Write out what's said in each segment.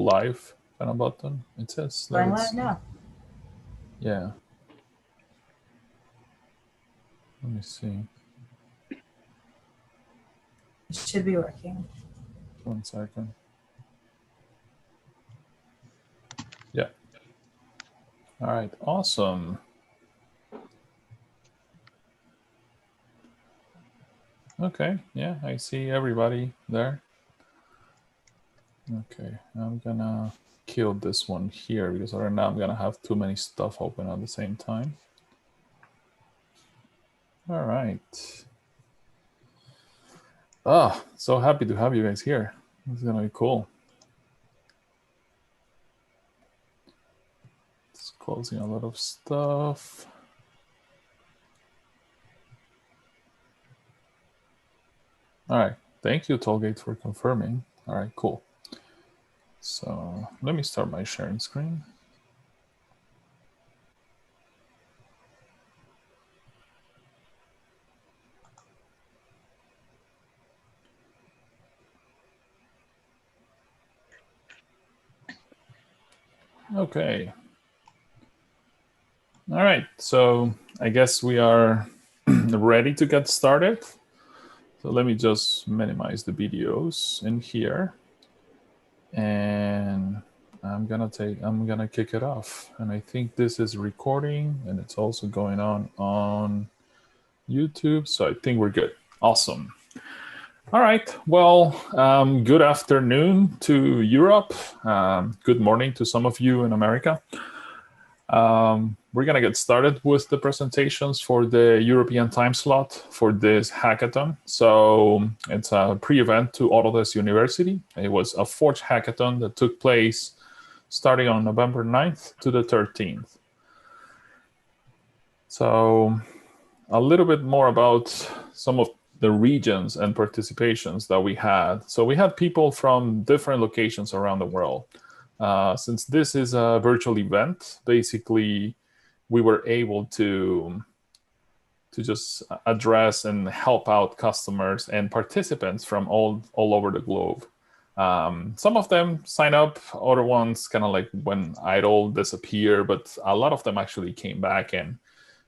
live kind of button. It says Going live now. Yeah. Let me see. It should be working. 1 second. Yeah. All right. Awesome. Okay. Yeah, I see everybody there. Okay. I'm gonna kill this one here because right now I'm gonna have too many stuff open at the same time. All right. Oh, so happy to have you guys here. This is gonna be cool. It's closing a lot of stuff. All right. Thank you, Tollgate, for confirming. All right, cool. So let me start my sharing screen. Okay. All right, so I guess we are ready to get started. So let me just minimize the videos in here. And I'm gonna kick it off. And I think this is recording and it's also going on YouTube. So I think we're good. Awesome. All right, well, good afternoon to Europe. Good morning to some of you in America. We're going to get started with the presentations for the European time slot for this hackathon. So it's a pre-event to Autodesk University. It was a Forge Hackathon that took place starting on November 9th to the 13th. So a little bit more about some of the regions and participations that we had. So we had people from different locations around the world. Since this is a virtual event, basically we were able to just address and help out customers and participants from all over the globe. Some of them sign up, other ones kind of like went idle, disappear, but a lot of them actually came back, and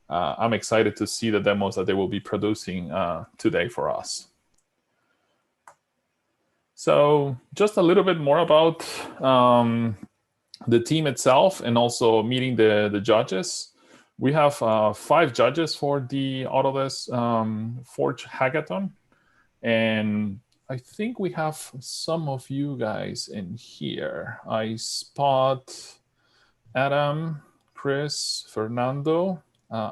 I'm excited to see the demos that they will be producing today for us. So just a little bit more about the team itself and also meeting the judges. We have 5 judges for the Autodesk Forge Hackathon. And I think we have some of you guys in here. I spot Adam, Chris, Fernando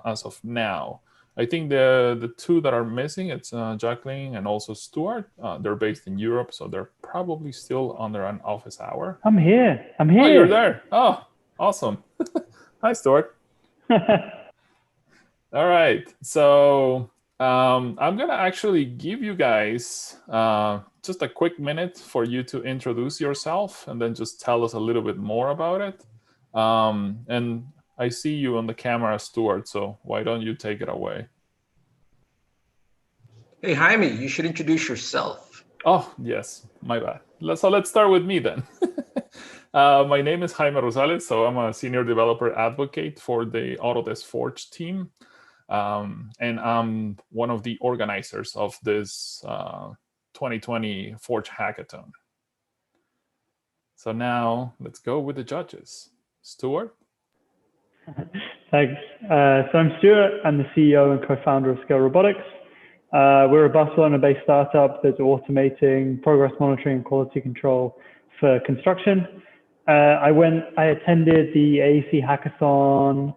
as of now. I think the 2 that are missing, it's Jacqueline and also Stuart. They're based in Europe, so they're probably still under an office hour. I'm here. I'm here. Oh, you're there. Oh, awesome. Hi, Stuart. All right. So I'm going to actually give you guys just a quick minute for you to introduce yourself and then just tell us a little bit more about it. And I see you on the camera, Stuart, so why don't you take it away? Hey, Jaime, you should introduce yourself. Oh, yes, my bad. So let's start with me then. My name is Jaime Rosales, so I'm a senior developer advocate for the Autodesk Forge team. And I'm one of the organizers of this 2020 Forge Hackathon. So now let's go with the judges. Stuart? Thanks. So I'm Stuart. I'm the CEO and co-founder of Scale Robotics. We're a Barcelona-based startup that's automating progress monitoring and quality control for construction. I attended the AEC Hackathon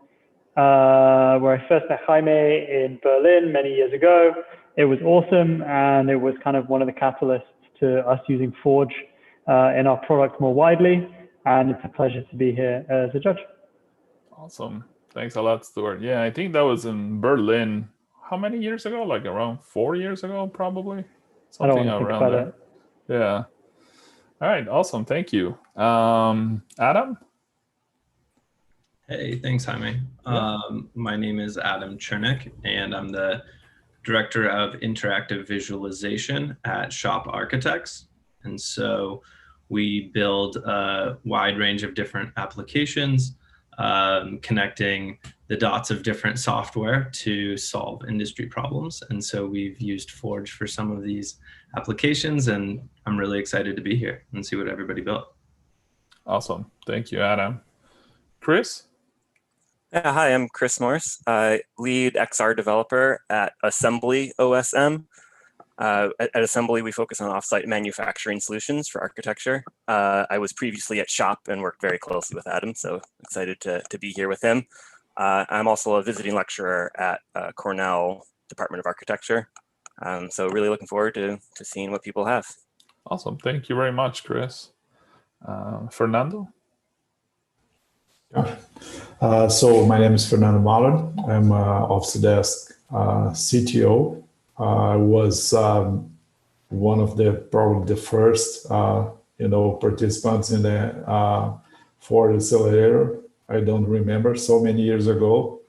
where I first met Jaime in Berlin many years ago. It was awesome, and it was kind of one of the catalysts to us using Forge in our product more widely. And it's a pleasure to be here as a judge. Awesome. Thanks a lot, Stuart. Yeah, I think that was in Berlin. How many years ago? Like around 4 years ago, probably? Something around there. Yeah. All right. Awesome. Thank you. Adam? Hey, thanks, Jaime. Yeah. My name is Adam Chernick, and I'm the Director of Interactive Visualization at Shop Architects. And so We build a wide range of different applications, connecting the dots of different software to solve industry problems. And so we've used Forge for some of these applications, and I'm really excited to be here and see what everybody built. Awesome. Thank you, Adam. Chris? Yeah, hi, I'm Chris Morse, lead XR developer at Assembly OSM. At Assembly, we focus on offsite manufacturing solutions for architecture. I was previously at Shop and worked very closely with Adam, so excited to be here with him. I'm also a visiting lecturer at Cornell Department of Architecture. So really looking forward to seeing what people have. Awesome. Thank you very much, Chris. Fernando? So my name is Fernando Mahler. I'm Office Desk CTO. I was one of probably the first participants in the Forge Accelerator. I don't remember, so many years ago.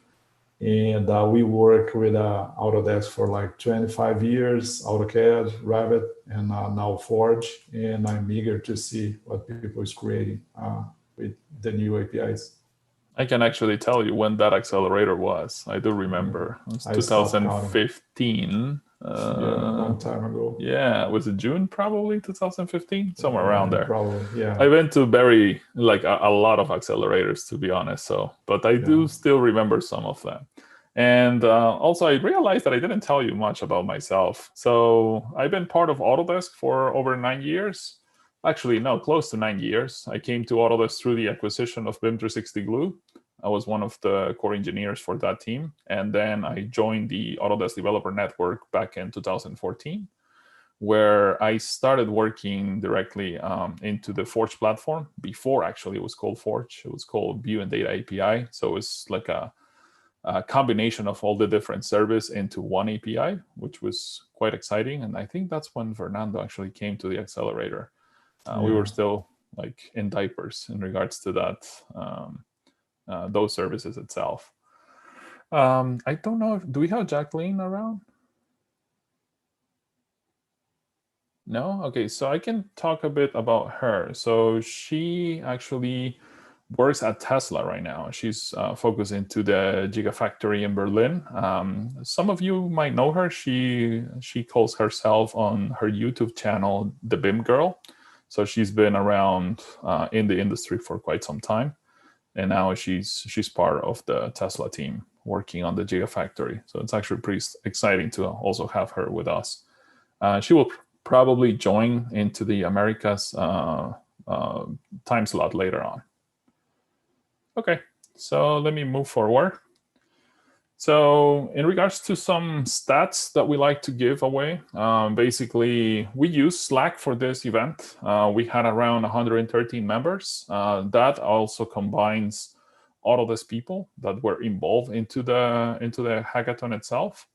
And we worked with Autodesk for like 25 years, AutoCAD, Revit, and now Forge. And I'm eager to see what people is creating with the new APIs. I can actually tell you when that accelerator was. I do remember. It was 2015. Yeah, a long time ago. Yeah, was it June probably 2015? Somewhere around there. Probably, yeah. I went to a lot of accelerators, to be honest. But I do still remember some of them. And also I realized that I didn't tell you much about myself. So I've been part of Autodesk for over 9 years. Actually, no, close to 9 years. I came to Autodesk through the acquisition of BIM 360 Glue. I was one of the core engineers for that team. And then I joined the Autodesk Developer Network back in 2014, where I started working directly into the Forge platform. Before, actually, it was called Forge. It was called View and Data API. So it's like a combination of all the different service into one API, which was quite exciting. And I think that's when Fernando actually came to the accelerator. We were still like in diapers in regards to that, those services itself. I don't know do we have Jacqueline around? No? Okay, so I can talk a bit about her. So she actually works at Tesla right now. She's focused into the Gigafactory in Berlin. Some of you might know her. She calls herself on her YouTube channel the BIM Girl. So she's been around in the industry for quite some time, and now she's part of the Tesla team working on the Gigafactory. So it's actually pretty exciting to also have her with us. She will probably join into the Americas time slot later on. Okay, so let me move forward. So in regards to some stats that we like to give away, basically we use Slack for this event. We had around 113 members. That also combines Autodesk people that were involved into the hackathon itself.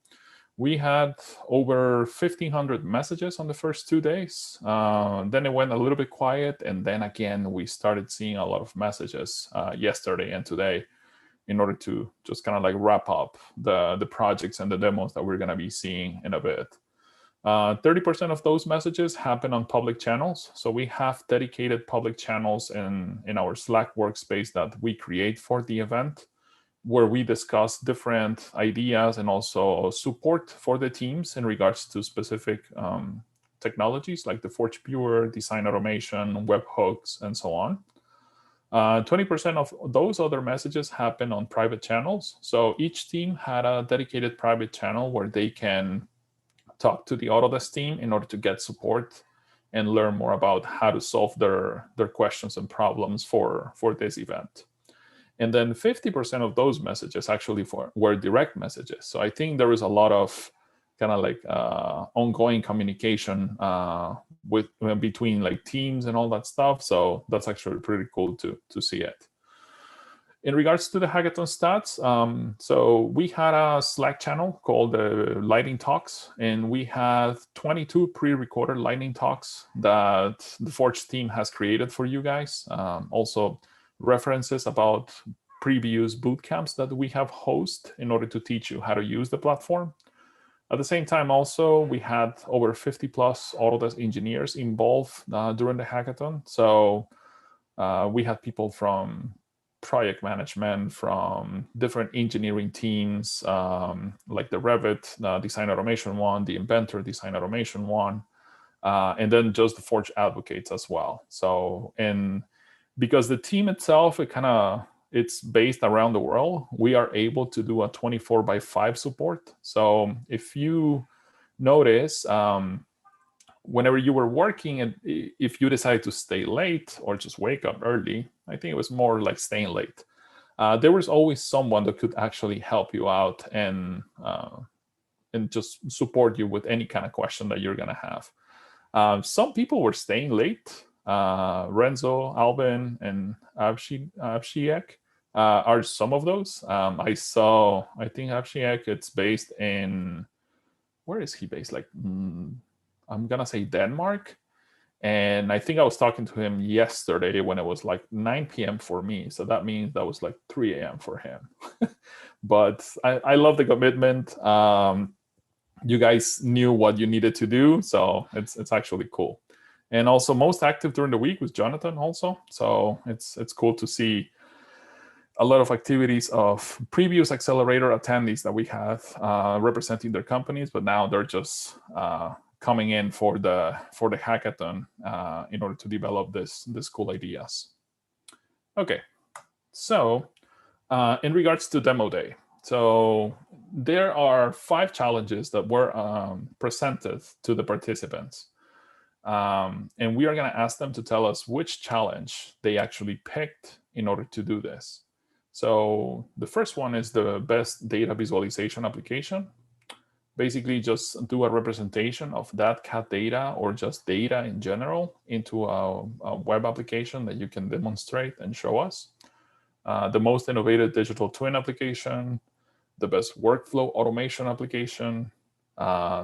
We had over 1,500 messages on the first 2 days. Then it went a little bit quiet, and then again we started seeing a lot of messages yesterday and today, in order to just kind of like wrap up the projects and the demos that we're going to be seeing in a bit. 30% of those messages happen on public channels. So we have dedicated public channels in our Slack workspace that we create for the event, where we discuss different ideas and also support for the teams in regards to specific technologies like the Forge Viewer, design automation, webhooks, and so on. 20% of those other messages happen on private channels. So each team had a dedicated private channel where they can talk to the Autodesk team in order to get support and learn more about how to solve their questions and problems for this event. And then 50% of those messages actually were direct messages. So I think there is a lot of kind of like ongoing communication between like teams and all that stuff. So that's actually pretty cool to see it. In regards to the hackathon stats, so we had a Slack channel called the Lightning Talks, and we had 22 pre-recorded Lightning Talks that the Forge team has created for you guys. Also references about previous boot camps that we have hosted in order to teach you how to use the platform. At the same time, also, we had over 50 plus Autodesk engineers involved during the hackathon. So we had people from project management, from different engineering teams, like the Revit design automation one, the Inventor design automation one, and then just the Forge advocates as well. So, and because the team itself, it's based around the world, we are able to do a 24/5 support. So if you notice, whenever you were working, and if you decided to stay late or just wake up early, I think it was more like staying late. There was always someone that could actually help you out and just support you with any kind of question that you're gonna have. Some people were staying late. Renzo, Alvin, and Avshiek are some of those. I think Avshiek, it's based in, where is he based? Like, I'm gonna say Denmark. And I think I was talking to him yesterday when it was like 9 p.m. for me. So that means that was like 3 a.m. for him. But I love the commitment. You guys knew what you needed to do. So it's actually cool. And also most active during the week was Jonathan also. So it's cool to see a lot of activities of previous accelerator attendees that we had representing their companies, but now they're just coming in for the hackathon in order to develop this cool ideas. Okay, so in regards to demo day, so there are 5 challenges that were presented to the participants. And we are going to ask them to tell us which challenge they actually picked in order to do this. So the first one is the best data visualization application. Basically, just do a representation of that CAD data or just data in general into a web application that you can demonstrate and show us. The most innovative digital twin application, the best workflow automation application.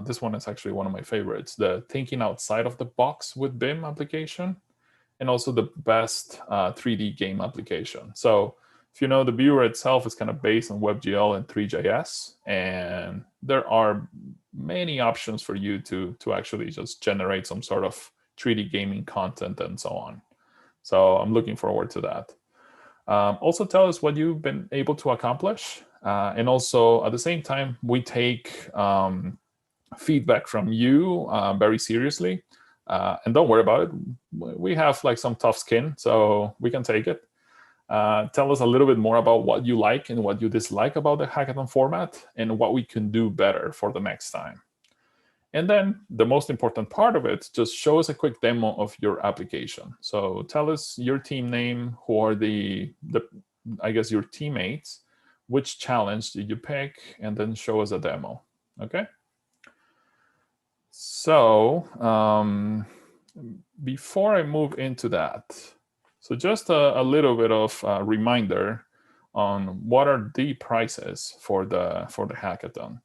This one is actually one of my favorites, the thinking outside of the box with BIM application, and also the best 3D game application. So if you know, the viewer itself is kind of based on WebGL and 3JS, and there are many options for you to actually just generate some sort of 3D gaming content and so on. So I'm looking forward to that. Also tell us what you've been able to accomplish. And also at the same time, we take feedback from you very seriously. And don't worry about it. We have like some tough skin, so we can take it. Tell us a little bit more about what you like and what you dislike about the hackathon format and what we can do better for the next time. And then the most important part of it, just show us a quick demo of your application. So tell us your team name, who are I guess your teammates, which challenge did you pick, and then show us a demo, okay? So before I move into that, so just a little bit of a reminder on what are the prizes for the hackathon.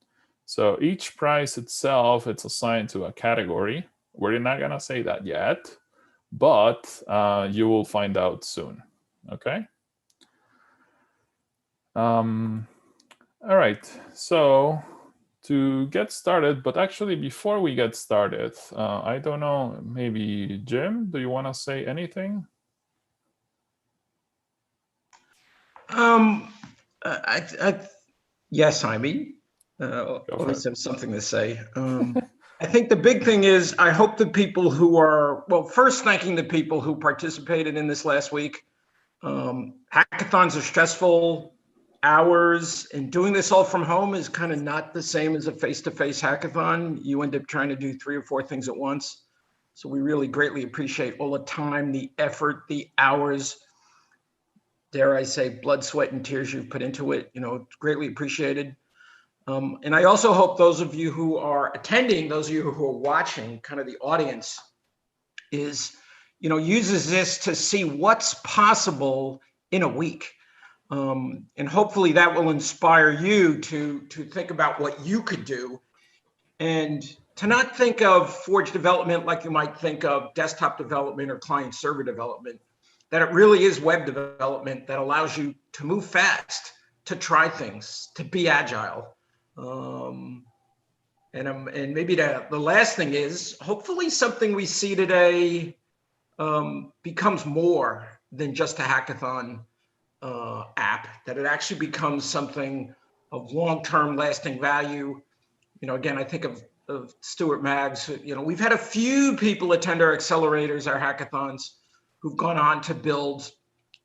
So each prize itself, it's assigned to a category. We're not gonna say that yet, but you will find out soon, okay? All right, so to get started, but actually before we get started, I don't know, maybe Jim, do you wanna say anything? Yes, Jaime. Always have something to say. I think the big thing is I hope the people who are, well, first thanking the people who participated in this last week. Hackathons are stressful hours, and doing this all from home is kind of not the same as a face-to-face hackathon. You end up trying to do 3 or 4 things at once. So we really greatly appreciate all the time, the effort, the hours, dare I say, blood, sweat, and tears you've put into it. You know, it's greatly appreciated. And I also hope those of you who are attending, those of you who are watching, kind of the audience, is, you know, uses this to see what's possible in a week. And hopefully that will inspire you to think about what you could do, and to not think of Forge development like you might think of desktop development or client server development, that it really is web development that allows you to move and to try things, to be agile. And And maybe the last thing is, hopefully something we see today becomes more than just a hackathon app, that it actually becomes something of long-term lasting value. Again, I think of Stuart Maggs. We've had a few people attend our accelerators, our hackathons, who've gone on to build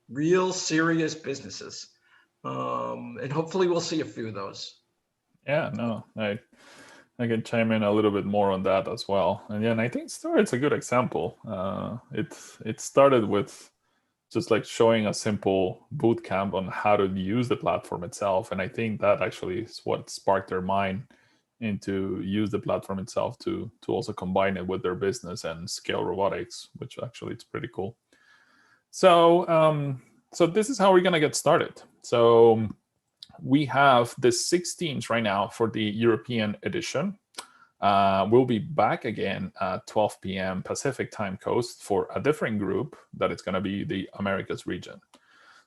real serious businesses. And hopefully we'll see a few of those. Yeah, no, I can chime in a little bit more on that as well. And yeah, and I think Stuart's a good example. It started with just like showing a simple boot camp on how to use the platform itself. And I think that actually is what sparked their mind into use the platform itself to also combine it with their business and scale robotics, which actually it's pretty cool. So so this is how we're gonna get started. So we have the 6 teams right now for the European edition. We'll be back again at 12 p.m. Pacific time coast for a different group that is going to be the Americas region.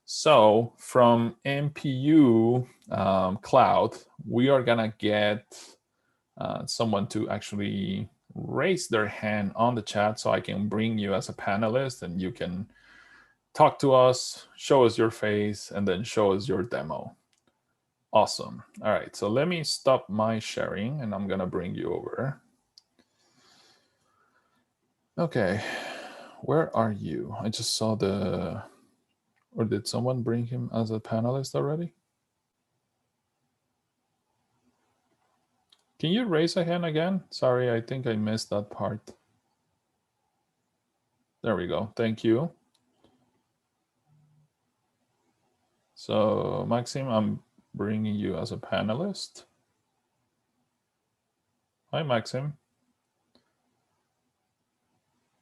So from MPU Cloud, we are going to get someone to actually raise their hand on the chat so I can bring you as a panelist and you can talk to us, show us your face, and then show us your demo. Awesome. All right, so let me stop my sharing and I'm going to bring you over. Okay, where are you? I just saw or did someone bring him as a panelist already? Can you raise a hand again? Sorry, I think I missed that part. There we go. Thank you. So Maxim, I'm bringing you as a panelist. Hi, Maxim.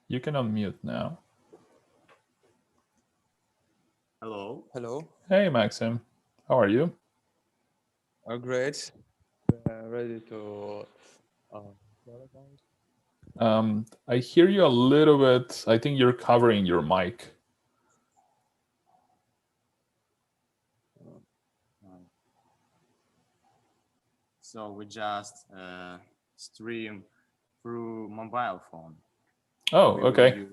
You can unmute now. Hello. Hello. Hey, Maxim. How are you? Oh, great. Ready to. I hear you a little bit. I think you're covering your mic. So we just stream through mobile phone. Oh, okay.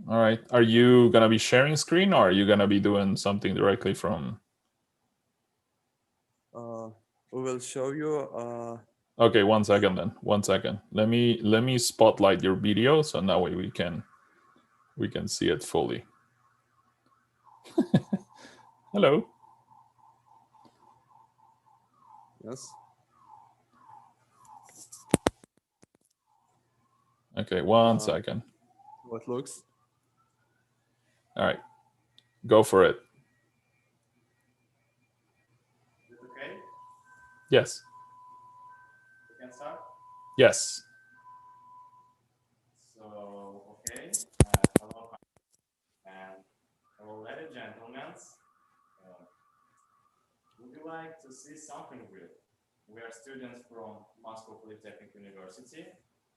All right. Are you going to be sharing screen or are you going to be doing something directly from? We will show you. Okay, 1 second then. 1 second. Let me spotlight your video so that way we can see it fully. Hello. Yes. Okay, 1 second. What looks? All right. Go for it. Is it okay? Yes. We can start? Yes. So, okay. Hello, and hello, ladies and gentlemen. Would you like to see something real? We are students from Moscow Polytechnic University.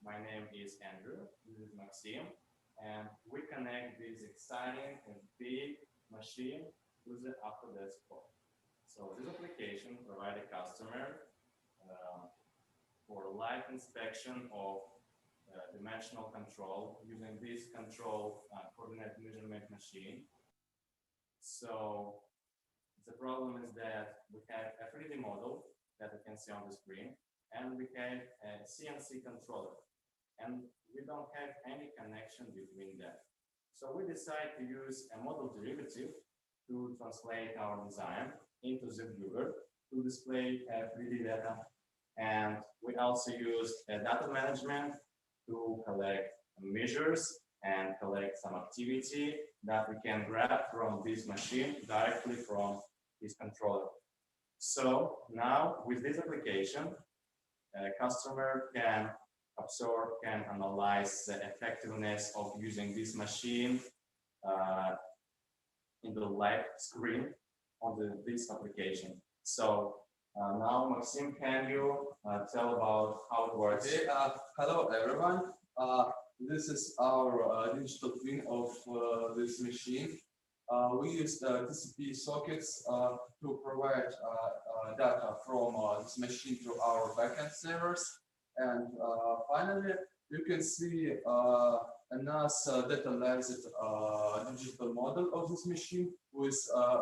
My name is Andrew. This is Maxim. And we connect this exciting and big machine to the Autodesk Core. So this application provides a customer for live inspection of dimensional control using this control coordinate measurement machine. So the problem is that we have a 3D model that you can see on the screen, and we have a CNC controller, and we don't have any connection between them. So we decide to use a model derivative to translate our design into the viewer to display 3D data. And we also use data management to collect measures and collect some activity that we can grab from this machine directly from this controller. So now with this application, a customer can observe, can analyze the effectiveness of using this machine in the live screen on this application. So now, Maxim, can you tell about how it works? Okay, hello everyone. This is our digital twin of this machine. we use the TCP sockets to provide data from this machine to our backend servers. And finally, you can see a nice detailed digital model of this machine with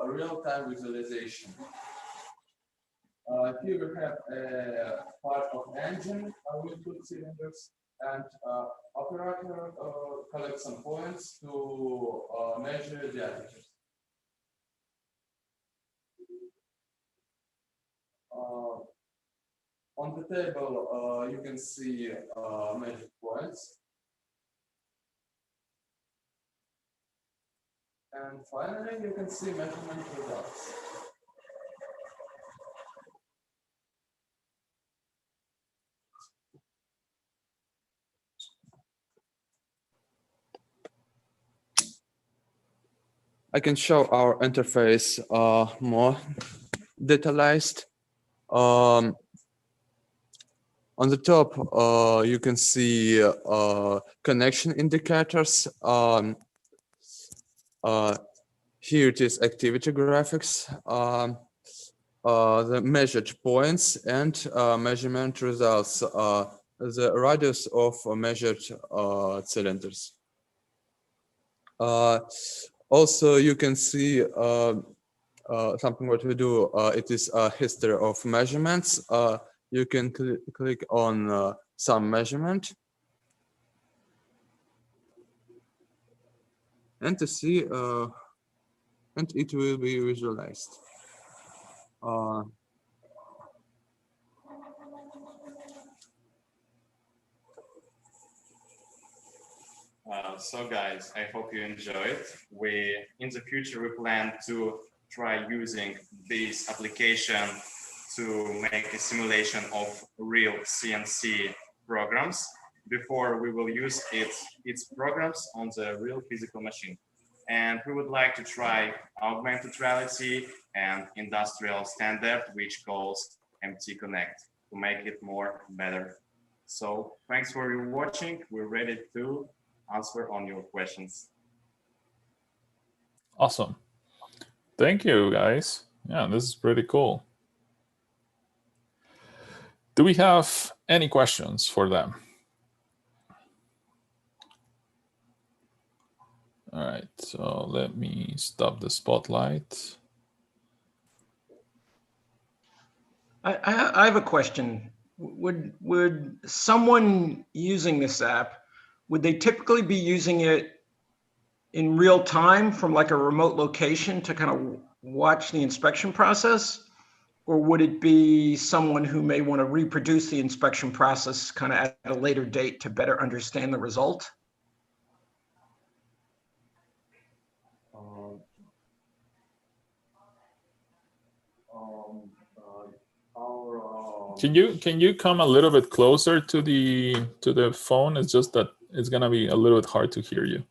real-time visualization. Here we have a part of engine with 2 cylinders, and operator collects some points to measure the apertures. On the table, you can see measured points. And finally, you can see measurement results. I can show our interface more detailed. On the top, you can see connection indicators. Here it is activity graphics, the measured points and measurement results, the radius of measured cylinders. Also, you can see something what we do. It is a history of measurements. You can click on some measurement and to see, and it will be visualized. So guys, I hope you enjoyed. In the future, we plan to try using this application to make a simulation of real CNC programs before we will use its programs on the real physical machine. And we would like to try augmented reality and industrial standard, which calls MT Connect, to make it more better. So thanks for your watching. We're ready to answer on your questions. Awesome. Thank you, guys. Yeah, this is pretty cool. Do we have any questions for them? All right, so let me stop the spotlight. I have a question. Would someone using this app, would they typically be using it in real time from like a remote location to kind of watch the inspection process? Or would it be someone who may want to reproduce the inspection process kind of at a later date to better understand the result? Can you come a little bit closer to the phone? It's just that it's gonna be a little bit hard to hear you.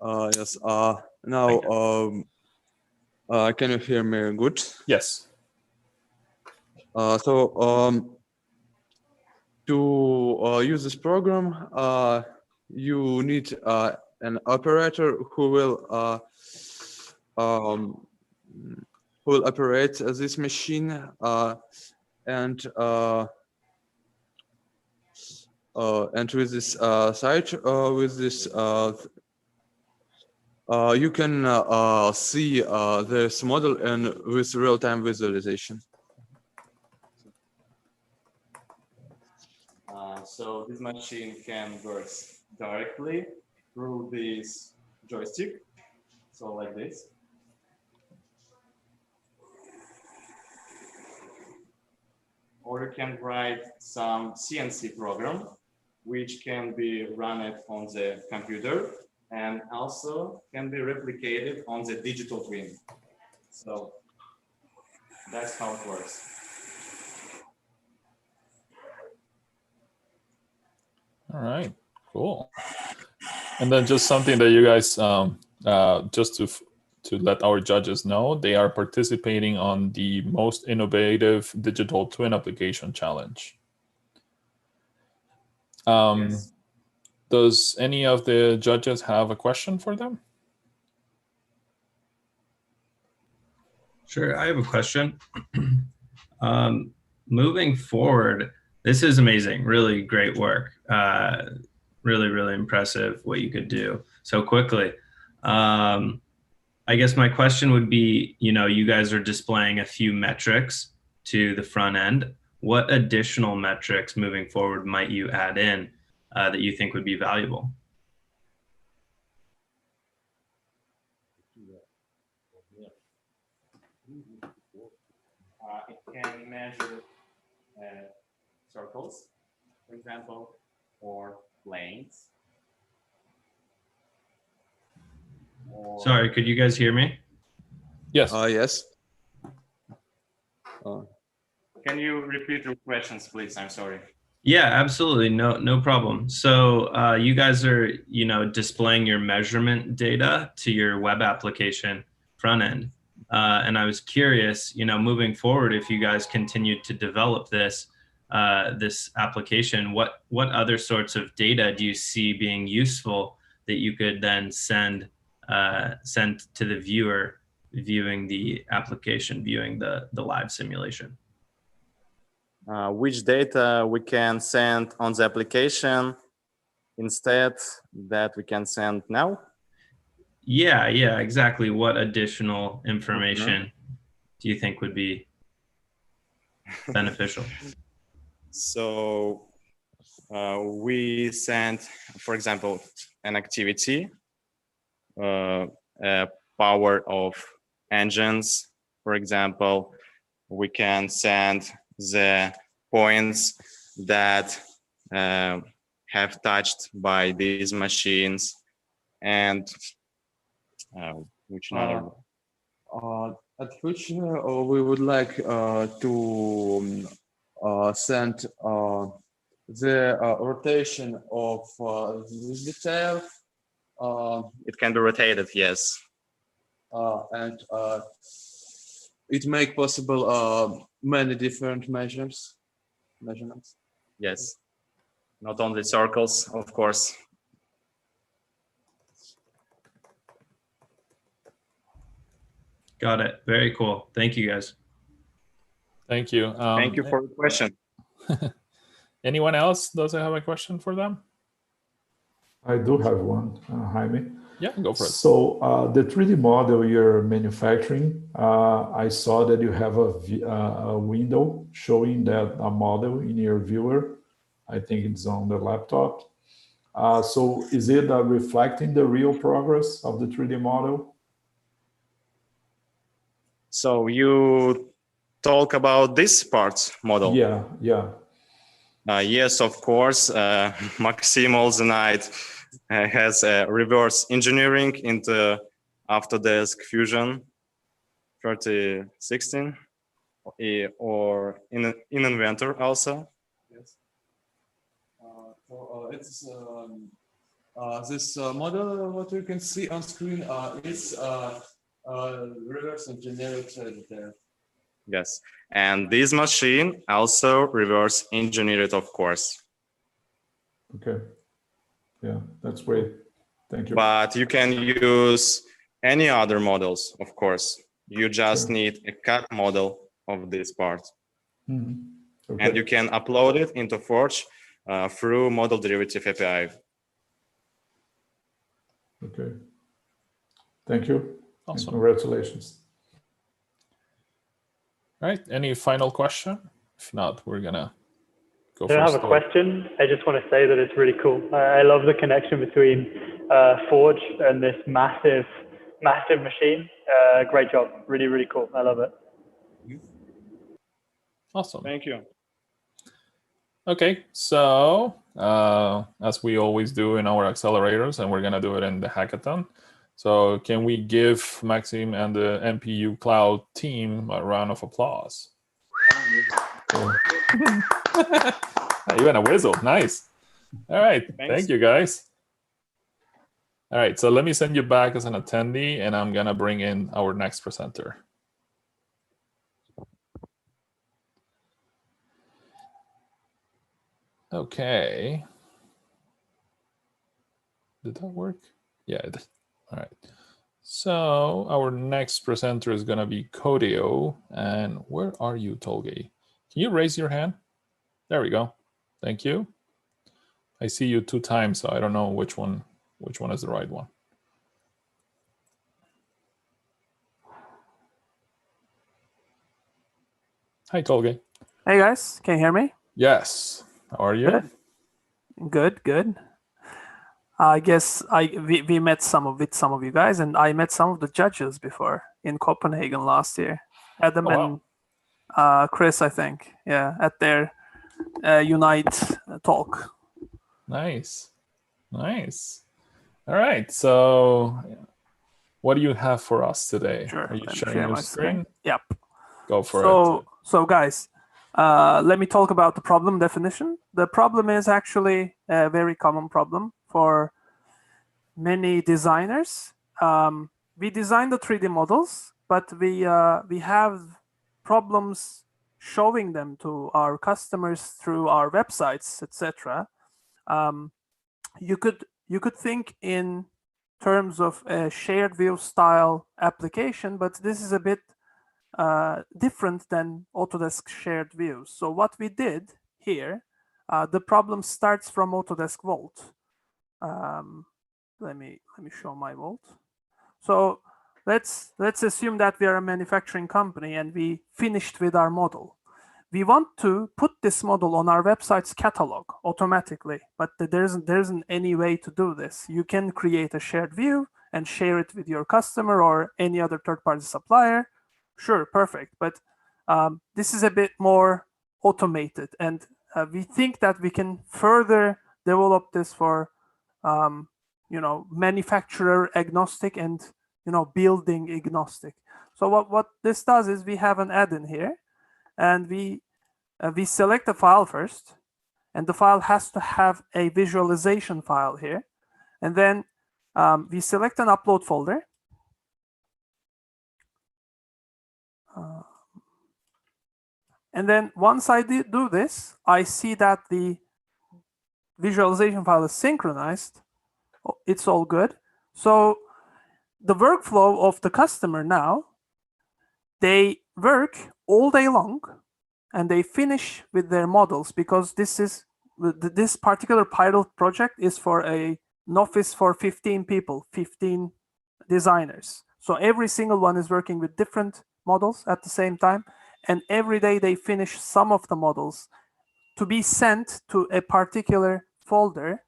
Yes. Now, can you hear me good? Yes. To use this program, you need an operator who will operate this machine, and with this site, with this, you can see this model and with real-time visualization. So this machine can work directly through this joystick, so like this. Or you can write some CNC program, which can be run on the computer and also can be replicated on the digital twin. So that's how it works. All right, cool. And then just something that you guys, just to let our judges know, they are participating on the most innovative digital twin application challenge. Yes. Does any of the judges have a question for them? Sure, I have a question. Moving forward, this is amazing, really great work. Really, really impressive what you could do so quickly. I guess my question would be, you guys are displaying a few metrics to the front end. What additional metrics moving forward might you add in that you think would be valuable? It can measure circles, for example, or lanes. Sorry, could you guys hear me? Yes. Yes. Can you repeat your questions, please? I'm sorry. Yeah, absolutely. No problem. So you guys are, displaying your measurement data to your web application front end. And I was curious, moving forward, if you guys continue to develop this application, what other sorts of data do you see being useful that you could then send to the viewer viewing the application, viewing the live simulation? Which data we can send on the application instead that we can send now? Yeah, exactly. What additional information do you think would be beneficial? So we send, for example, an activity, power of engines, for example. We can send the points that have touched by these machines, and which another? At future, we would like to send the rotation of this detail. It can be rotated, yes. And it make possible many different measurements. Yes, not only circles, of course. Got it. Very cool. Thank you, guys. Thank you. Thank you for the question. Anyone else does have a question for them? I do have one, Jaime. Yeah, go for it. So the 3D model you're manufacturing, I saw that you have a window showing that a model in your viewer. I think it's on the laptop. So is it reflecting the real progress of the 3D model? So you talk about this part model? Yeah. Yes, of course. Maxim all the night has reverse engineering into Autodesk Fusion 3016 or in Inventor also. Yes. So it's this model what you can see on screen is reverse engineered there. Yes, and this machine also reverse engineered, of course. Okay. Yeah, that's great. Thank you. But you can use any other models, of course. You just need a CAD model of this part. Okay. And you can upload it into Forge through Model Derivative API. Okay. Thank you. Awesome. And congratulations. All right. Any final question? If not, we're gonna go. I don't have a question. I just want to say that it's really cool. I love the connection between Forge and this massive machine. Great job. Really, really cool. I love it. Awesome. Thank you. Okay, so as we always do in our accelerators, and we're gonna do it in the hackathon. So can we give Maxim and the MPU Cloud team a round of applause? Even a whistle, nice. All right, Thank you guys. All right, so let me send you back as an attendee, and I'm gonna bring in our next presenter. Okay. Did that work? Yeah, it did. All right. So our next presenter is going to be Codo. And where are you, Tolgay? Can you raise your hand? There we go. Thank you. I see you 2 times, so I don't know which one is the right one. Hi, Tolgay. Hey guys, can you hear me? Yes. How are you? Good. I guess we met with some of you guys, and I met some of the judges before in Copenhagen last year. Adam and Chris, I think, at their Unite talk. Nice. All right. So, what do you have for us today? Sure. Are you Let me sharing share your my screen? Yep. Go for it. So guys, let me talk about the problem definition. The problem is actually a very common problem for many designers. We design the 3D models, but we have problems showing them to our customers through our websites, etc. You could think in terms of a shared view style application, but this is a bit different than Autodesk shared views. So what we did here, the problem starts from Autodesk Vault. Let me show my Vault. So let's assume that we are a manufacturing company and we finished with our model. We want to put this model on our website's catalog automatically, but there isn't any way to do this. You can create a shared view and share it with your customer or any other third-party supplier. Sure, perfect. But this is a bit more automated, and we think that we can further develop this for manufacturer agnostic and building agnostic. So what this does is we have an add-in here, and we select the file first, and the file has to have a visualization file here, and then we select an upload folder. And then once I do this, I see that the visualization file is synchronized. It's all good. So the workflow of the customer now, they work all day long and they finish with their models, because this particular pilot project is for an office for 15 people, 15 designers. So every single one is working with different models at the same time. And every day they finish some of the models to be sent to a particular folder,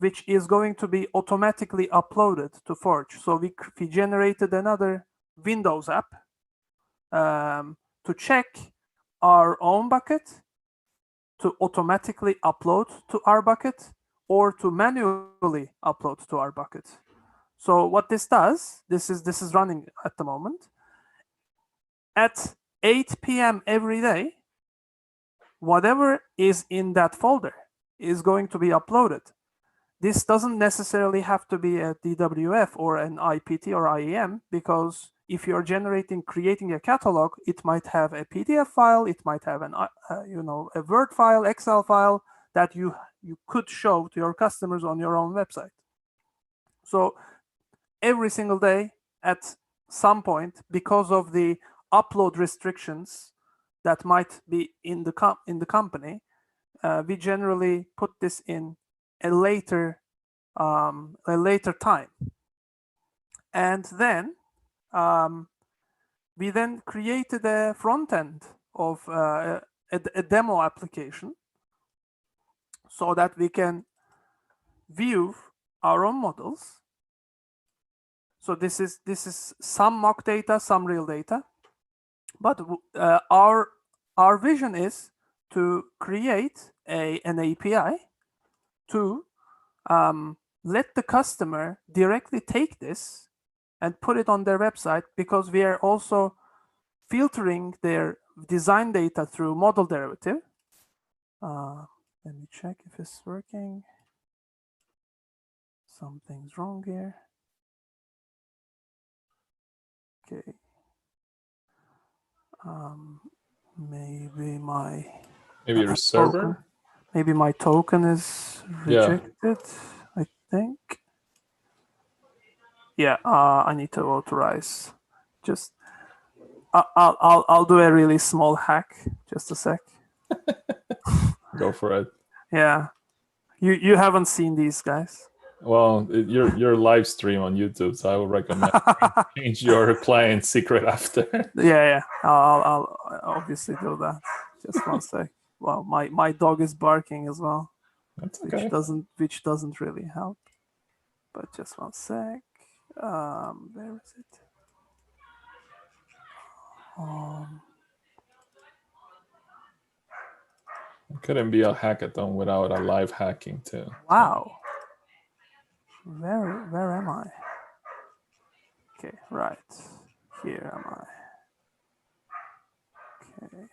which is going to be automatically uploaded to Forge. So we generated another Windows app to check our own bucket, to automatically upload to our bucket, or to manually upload to our bucket. So what this does, this is running at the moment. At 8 p.m. every day, whatever is in that folder is going to be uploaded. This doesn't necessarily have to be a DWF or an IPT or IEM, because if you're creating a catalog, it might have a PDF file, it might have a Word file, Excel file that you could show to your customers on your own website. So every single day, at some point, because of the upload restrictions that might be in the company, we generally put this in a later time, and then we then created a front end of a demo application so that we can view our own models. So this is some mock data, some real data, but our vision is to create an API to let the customer directly take this and put it on their website, because we are also filtering their design data through model derivative. Let me check if it's working. Something's wrong here. Okay. Maybe your server? Token. Maybe my token is rejected, I think. Yeah, I need to authorize. Just I'll do a really small hack. Just a sec. Go for it. Yeah, you haven't seen these guys. Well, your live stream on YouTube, so I would recommend change your client secret after. Yeah. I'll obviously do that. Just one sec. Well, my dog is barking as well. That's okay. Which doesn't really help. But just one sec. Where is it? It couldn't be a hackathon without a live hacking too. Wow. Where am I? Okay, right. Here am I. Okay.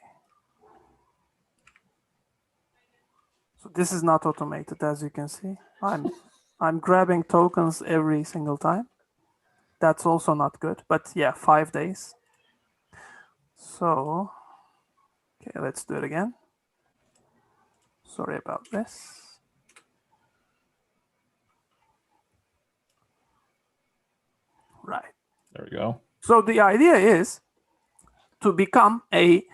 So this is not automated, as you can see. I'm grabbing tokens every single time. That's also not good, but yeah, 5 days. So, okay, let's do it again. Sorry about this. Right. There we go. So the idea is to become a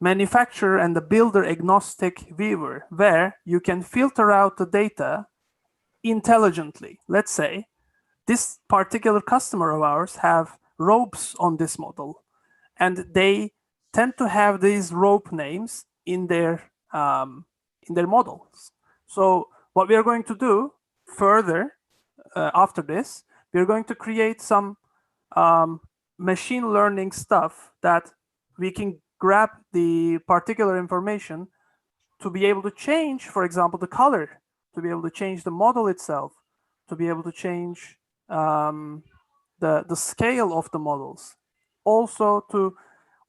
manufacturer and a builder agnostic viewer where you can filter out the data intelligently. Let's say this particular customer of ours have ropes on this model, and they tend to have these rope names in their models. So what we are going to do further after this, we're going to create some machine learning stuff that we can grab the particular information to be able to change, for example, the color, to be able to change the model itself, to be able to change the scale of the models. Also to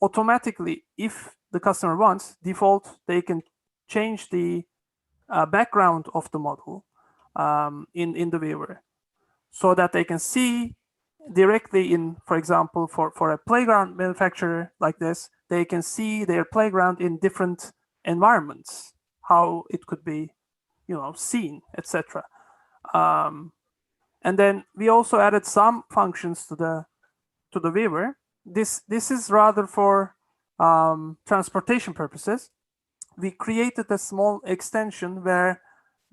automatically, if the customer wants, default, they can change the background of the model in the viewer so that they can see directly in, for example, for a playground manufacturer like this, they can see their playground in different environments, how it could be, seen, etc. And then we also added some functions to the viewer. This is rather for transportation purposes. We created a small extension where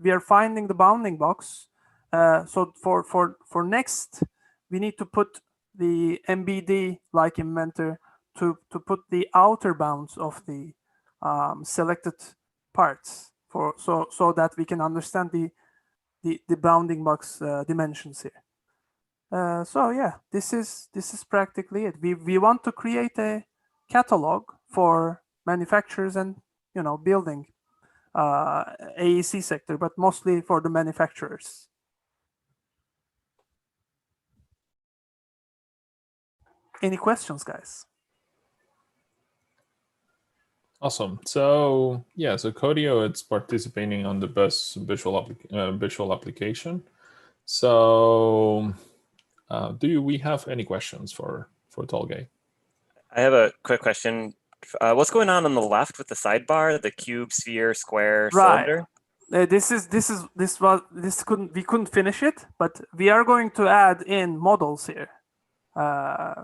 we are finding the bounding box. So for next, we need to put the MBD like inventor to put the outer bounds of the selected parts so that we can understand the bounding box dimensions here. So yeah, this is practically it. We want to create a catalog for manufacturers and building AEC sector, but mostly for the manufacturers. Any questions, guys? Awesome. So yeah, so Codo, it's participating on the best visual application. So do we have any questions for Tolgay? I have a quick question. What's going on the left with the sidebar, the cube, sphere, square, cylinder? We couldn't finish it, but we are going to add in models here,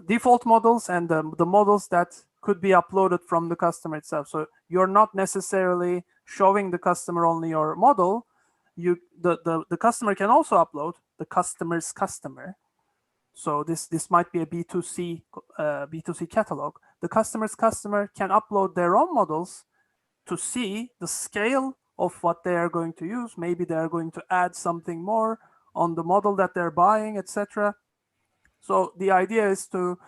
default models and the models that could be uploaded from the customer itself. So you're not necessarily showing the customer only your model. The customer can also upload the customer's customer. So this might be a B2C catalog. The customer's customer can upload their own models to see the scale of what they are going to use. Maybe they are going to add something more on the model that they're buying, etc. So the idea is to,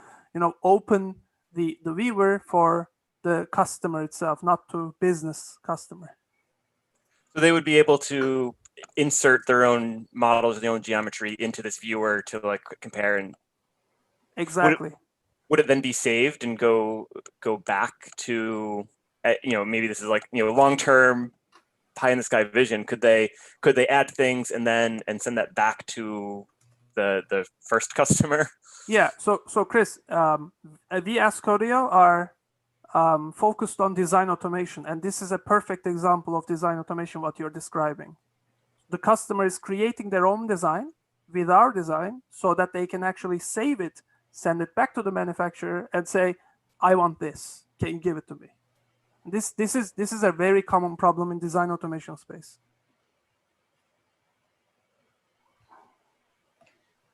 open the viewer for the customer itself, not to business customer. So they would be able to insert their own models, their own geometry into this viewer to like compare and. Exactly. Would it then be saved and go back to, maybe this is like, long-term pie in the sky vision. Could they add things and send that back to the first customer? Yeah. So Chris, we as Codo are focused on design automation, and this is a perfect example of design automation. What you're describing, the customer is creating their own design, with our design so that they can actually save it, send it back to the manufacturer and say, I want this, can you give it to me? This is a very common problem in design automation space.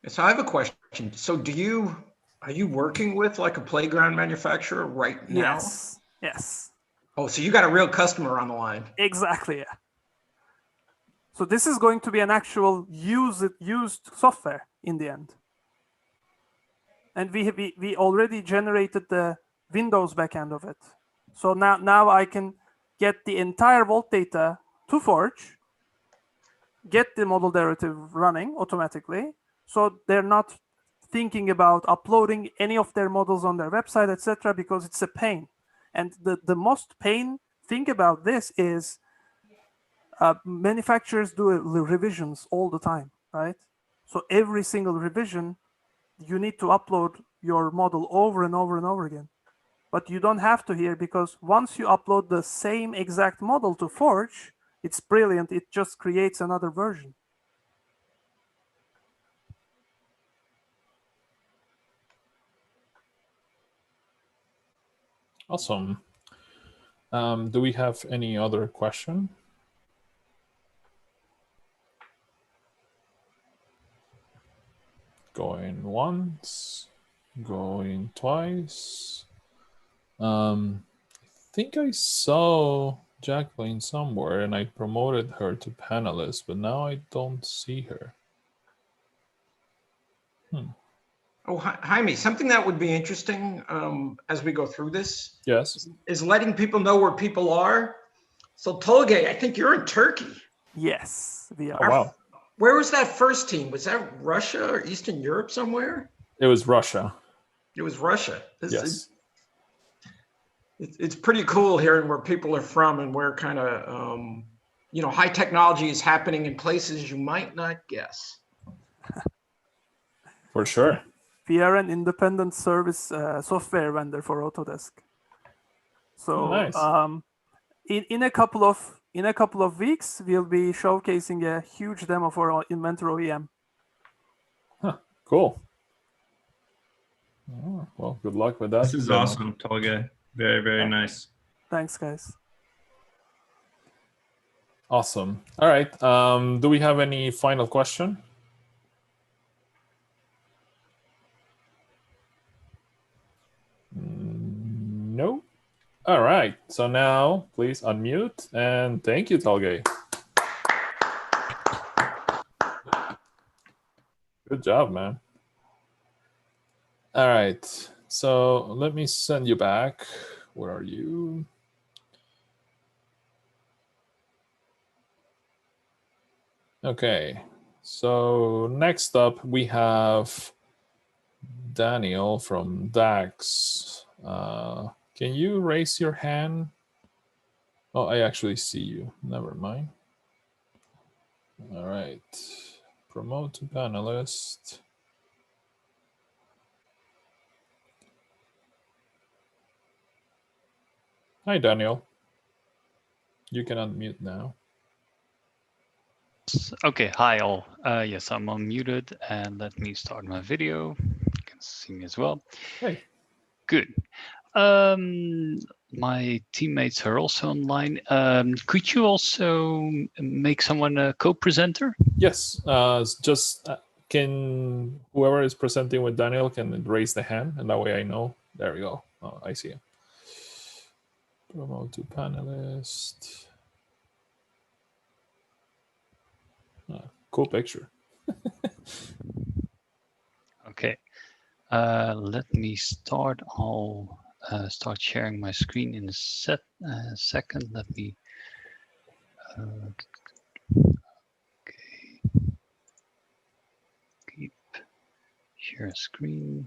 So I have a question. So are you working with like a playground manufacturer right now? Yes, yes. Oh, so you got a real customer on the line. Exactly, yeah. So this is going to be an actual used software in the end. And we already generated the Windows backend of it. So now I can get the entire Vault data to Forge, get the model derivative running automatically. So they're not thinking about uploading any of their models on their website, etc., because it's a pain. And the most pain thing about this is manufacturers do revisions all the time, right? So every single revision, you need to upload your model over and over and over again. But you don't have to here, because once you upload the same exact model to Forge, it's brilliant. It just creates another version. Awesome. Do we have any other question? Going once, going twice. I think I saw Jacqueline somewhere and I promoted her to panelist, but now I don't see her. Oh, Jaime, something that would be interesting as we go through this. Yes. Is letting people know where people are. So Tolga, I think you're in Turkey. Yes, we are. Oh, wow. Where was that first team? Was that Russia or Eastern Europe somewhere? It was Russia. It was Russia. Yes. It's pretty cool hearing where people are from and where kind of, high technology is happening in places you might not guess. For sure. We are an independent service software vendor for Autodesk. So nice. In a couple of weeks, we'll be showcasing a huge demo for our Inventor OEM. Huh, cool. Oh, well, good luck with that. This is demo. awesome, Tolga. Very, very nice. Thanks, guys. Awesome. All right. Do we have any final question? No. All right. So now please unmute and thank you, Tolga. Good job, man. All right. So let me send you back. Where are you? Okay. So next up we have Daniel from DAX. Can you raise your hand? Oh, I actually see you. Never mind. All right. Promote to panelist. Hi, Daniel. You can unmute now. Okay, hi all. Yes, I'm unmuted, and let me start my video. You can see me as well. Hey. Good. My teammates are also online. Could you also make someone a co-presenter? Yes, just can whoever is presenting with Daniel can raise the hand, and that way I know. There we go. Oh, I see him. Promote to panelist. Cool picture. Okay. Let me start. I'll start sharing my screen in a second. Let me. Okay. Keep share screen.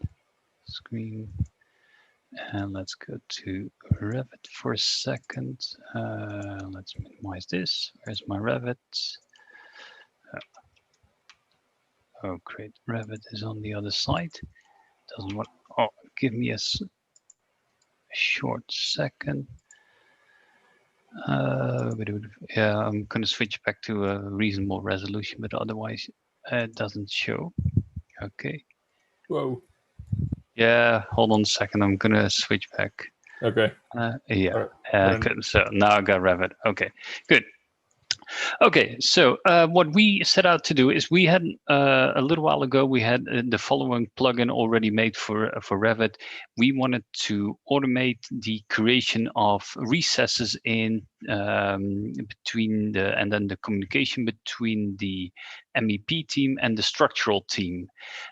And let's go to Revit for a second. Let's minimize this. Where's my Revit? Oh, great. Revit is on the other side. Doesn't want. Oh, give me a short second. Yeah, I'm going to switch back to a reasonable resolution, but otherwise it doesn't show. Okay. Whoa. Yeah, hold on a second. I'm gonna switch back. Okay. Yeah. Right. So now I got Revit. Okay, good. Okay, so what we set out to do is we had a little while ago we had the following plugin already made for Revit. We wanted to automate the creation of recesses in between and then the communication between the MEP team and the structural team.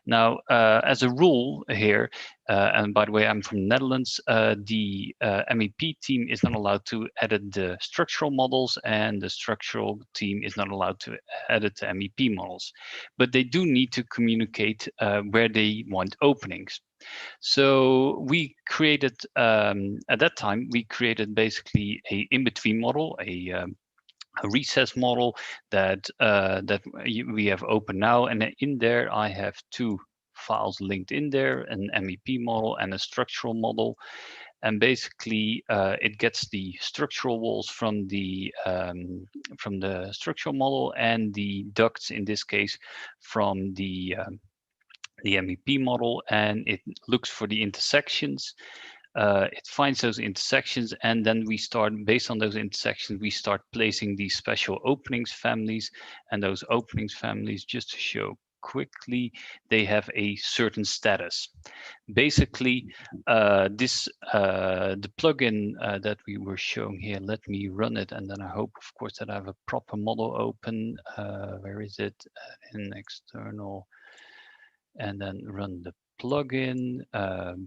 Now, as a rule here, and by the way, I'm from the Netherlands, the MEP team is not allowed to edit the structural models, and the structural team is not allowed to edit the MEP models. But they do need to communicate where they want openings. So we created, at that time, we created basically a in-between model, a recess model that we have open now, and in there I have two files linked in there, an MEP model and a structural model. And basically it gets the structural walls from the structural model, and the ducts in this case from the MEP model, and it looks for the intersections. It finds those intersections, and then we start, based on those intersections, we start placing these special openings families. And those openings families, just to show quickly, they have a certain status. Basically, the plugin that we were showing here, let me run it, and then I hope, of course, that I have a proper model open. Where is it? In external, and then run the plugin.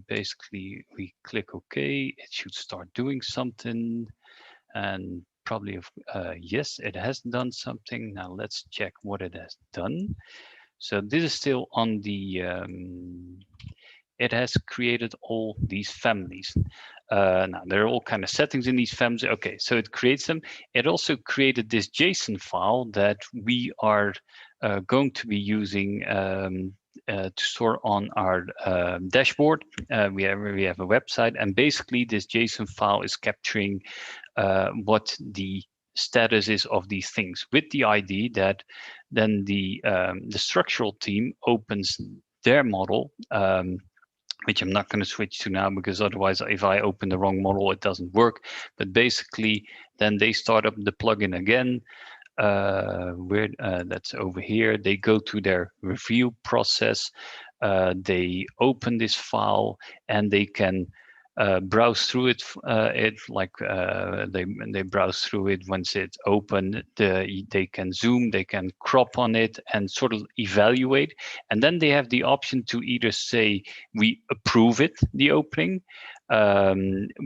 Basically, we click OK. It should start doing something, and probably yes, it has done something. Now let's check what it has done. So this is still on the. It has created all these families. Now there are all kind of settings in these families. Okay, so it creates them. It also created this JSON file that we are going to be using to store on our dashboard. We have a website, and basically this JSON file is capturing what the status is of these things, with the ID that then the structural team opens their model, which I'm not going to switch to now, because otherwise if I open the wrong model, it doesn't work. But basically then they start up the plugin again, where that's over here. They go to their review process, they open this file, and they can browse through it. They browse through it once it's open. They can zoom, they can crop on it, and sort of evaluate. And then they have the option to either say we approve it, the opening,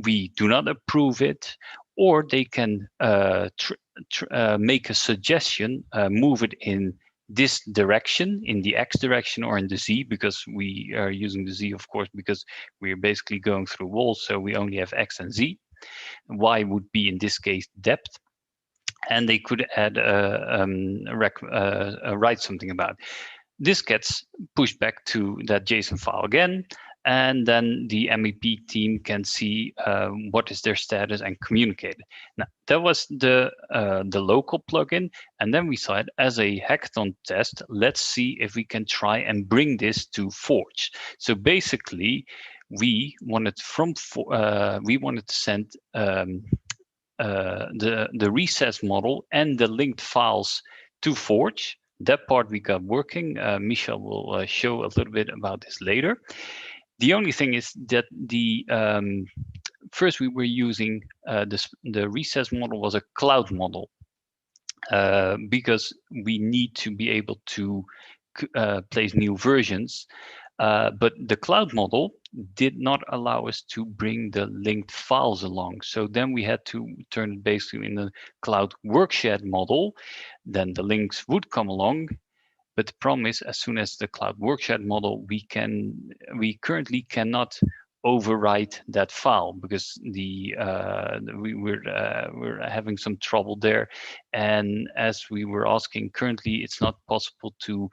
we do not approve it, or they can make a suggestion, move it in this direction, in the X direction or in the Z, because we are using the Z, of course, because we're basically going through walls, so we only have X and Z. Y would be, in this case, depth. And they could add write something about it. This gets pushed back to that JSON file again, and then the MEP team can see what is their status and communicate. Now, that was the local plugin, and then we said, as a hackathon test, let's see if we can try and bring this to Forge. So basically, we wanted to send the recess model and the linked files to Forge. That part we got working. Michel will show a little bit about this later. The only thing is that the first we were using the recess model was a cloud model, because we need to be able to place new versions. But the cloud model did not allow us to bring the linked files along. So then we had to turn it basically in the cloud workshed model. Then the links would come along. But the problem is, as soon as the cloud workshed model, we currently cannot overwrite that file, because we're having some trouble there. And as we were asking, currently it's not possible to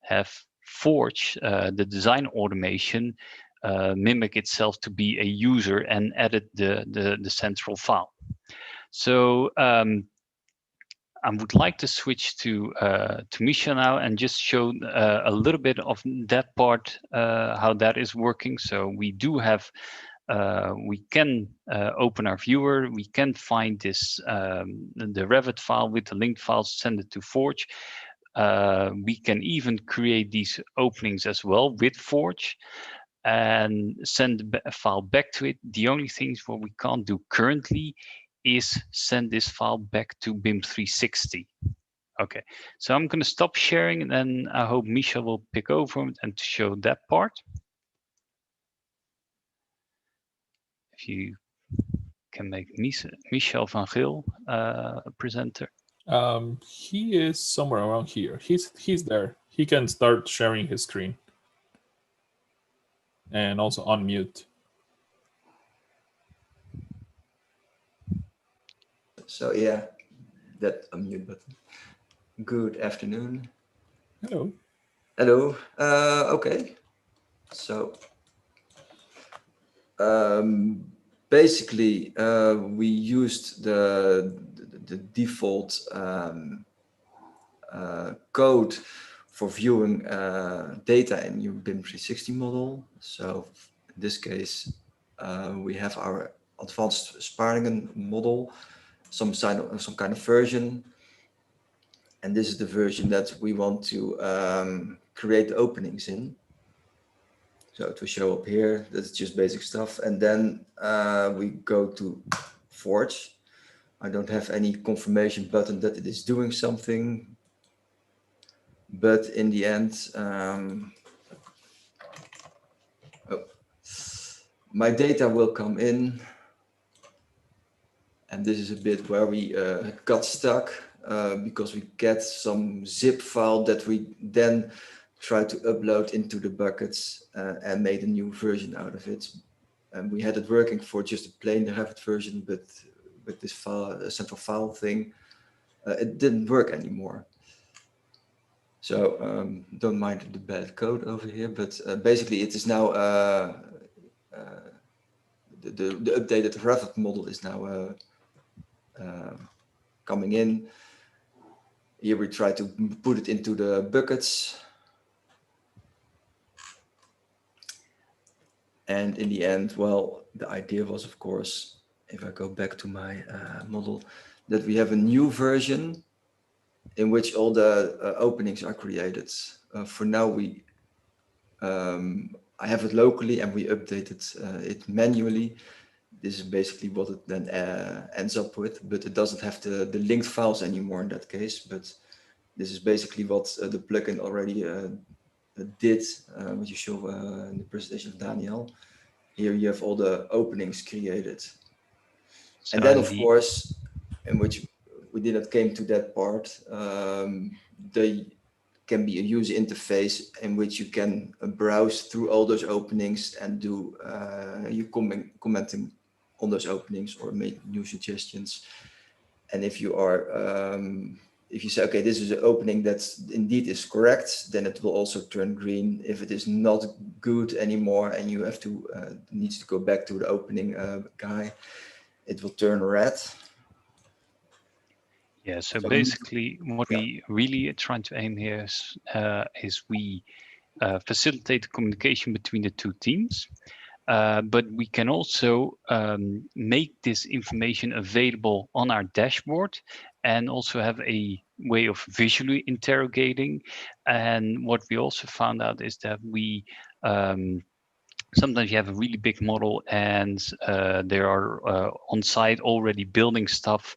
have Forge, the design automation, mimic itself to be a user and edit the central file. So I would like to switch to Misha now and just show a little bit of that part, how that is working. So we do have, we can open our viewer. We can find this the Revit file with the linked files, send it to Forge. We can even create these openings as well with Forge and send a file back to it. The only things what we can't do currently is send this file back to BIM 360. Okay, so I'm going to stop sharing, and then I hope Misha will pick over and to show that part. If you can make Michel van Geel a presenter. He is somewhere around here. He's there. He can start sharing his screen. And also unmute. So yeah, that unmute button. Good afternoon. Hello. Hello. Okay. So basically, we used the default code for viewing data in your BIM 360 model. So in this case, we have our advanced Sparingen model, some kind of version. And this is the version that we want to create openings in. So it will show up here. That's just basic stuff. And then we go to Forge. I don't have any confirmation button that it is doing something. But in the end, my data will come in. And this is a bit where we got stuck because we get some zip file that we then try to upload into the buckets and made a new version out of it. And we had it working for just a plain Revit version, but with this file, central file thing, it didn't work anymore. So don't mind the bad code over here, but basically it is now the updated Revit model is now coming in. Here we try to put it into the buckets. And in the end, well, the idea was, of course, if I go back to my model, that we have a new version in which all the openings are created. For now, I have it locally and we updated it manually. This is basically what it then ends up with, but it doesn't have the linked files anymore in that case. But this is basically what the plugin already did, what you show in the presentation of Daniel. Here you have all the openings created. So and then, of course, in which we didn't came to that part, there can be a user interface in which you can browse through all those openings and do you commenting on those openings or make new suggestions. And if you are, if you say, okay, this is an opening that indeed is correct, then it will also turn green. If it is not good anymore and you have to, needs to go back to the opening guy, it will turn red. Yeah, so basically what we really are trying to aim here is we facilitate the communication between the two teams. But we can also make this information available on our dashboard and also have a way of visually interrogating. And what we also found out is that we sometimes you have a really big model and there are on site already building stuff.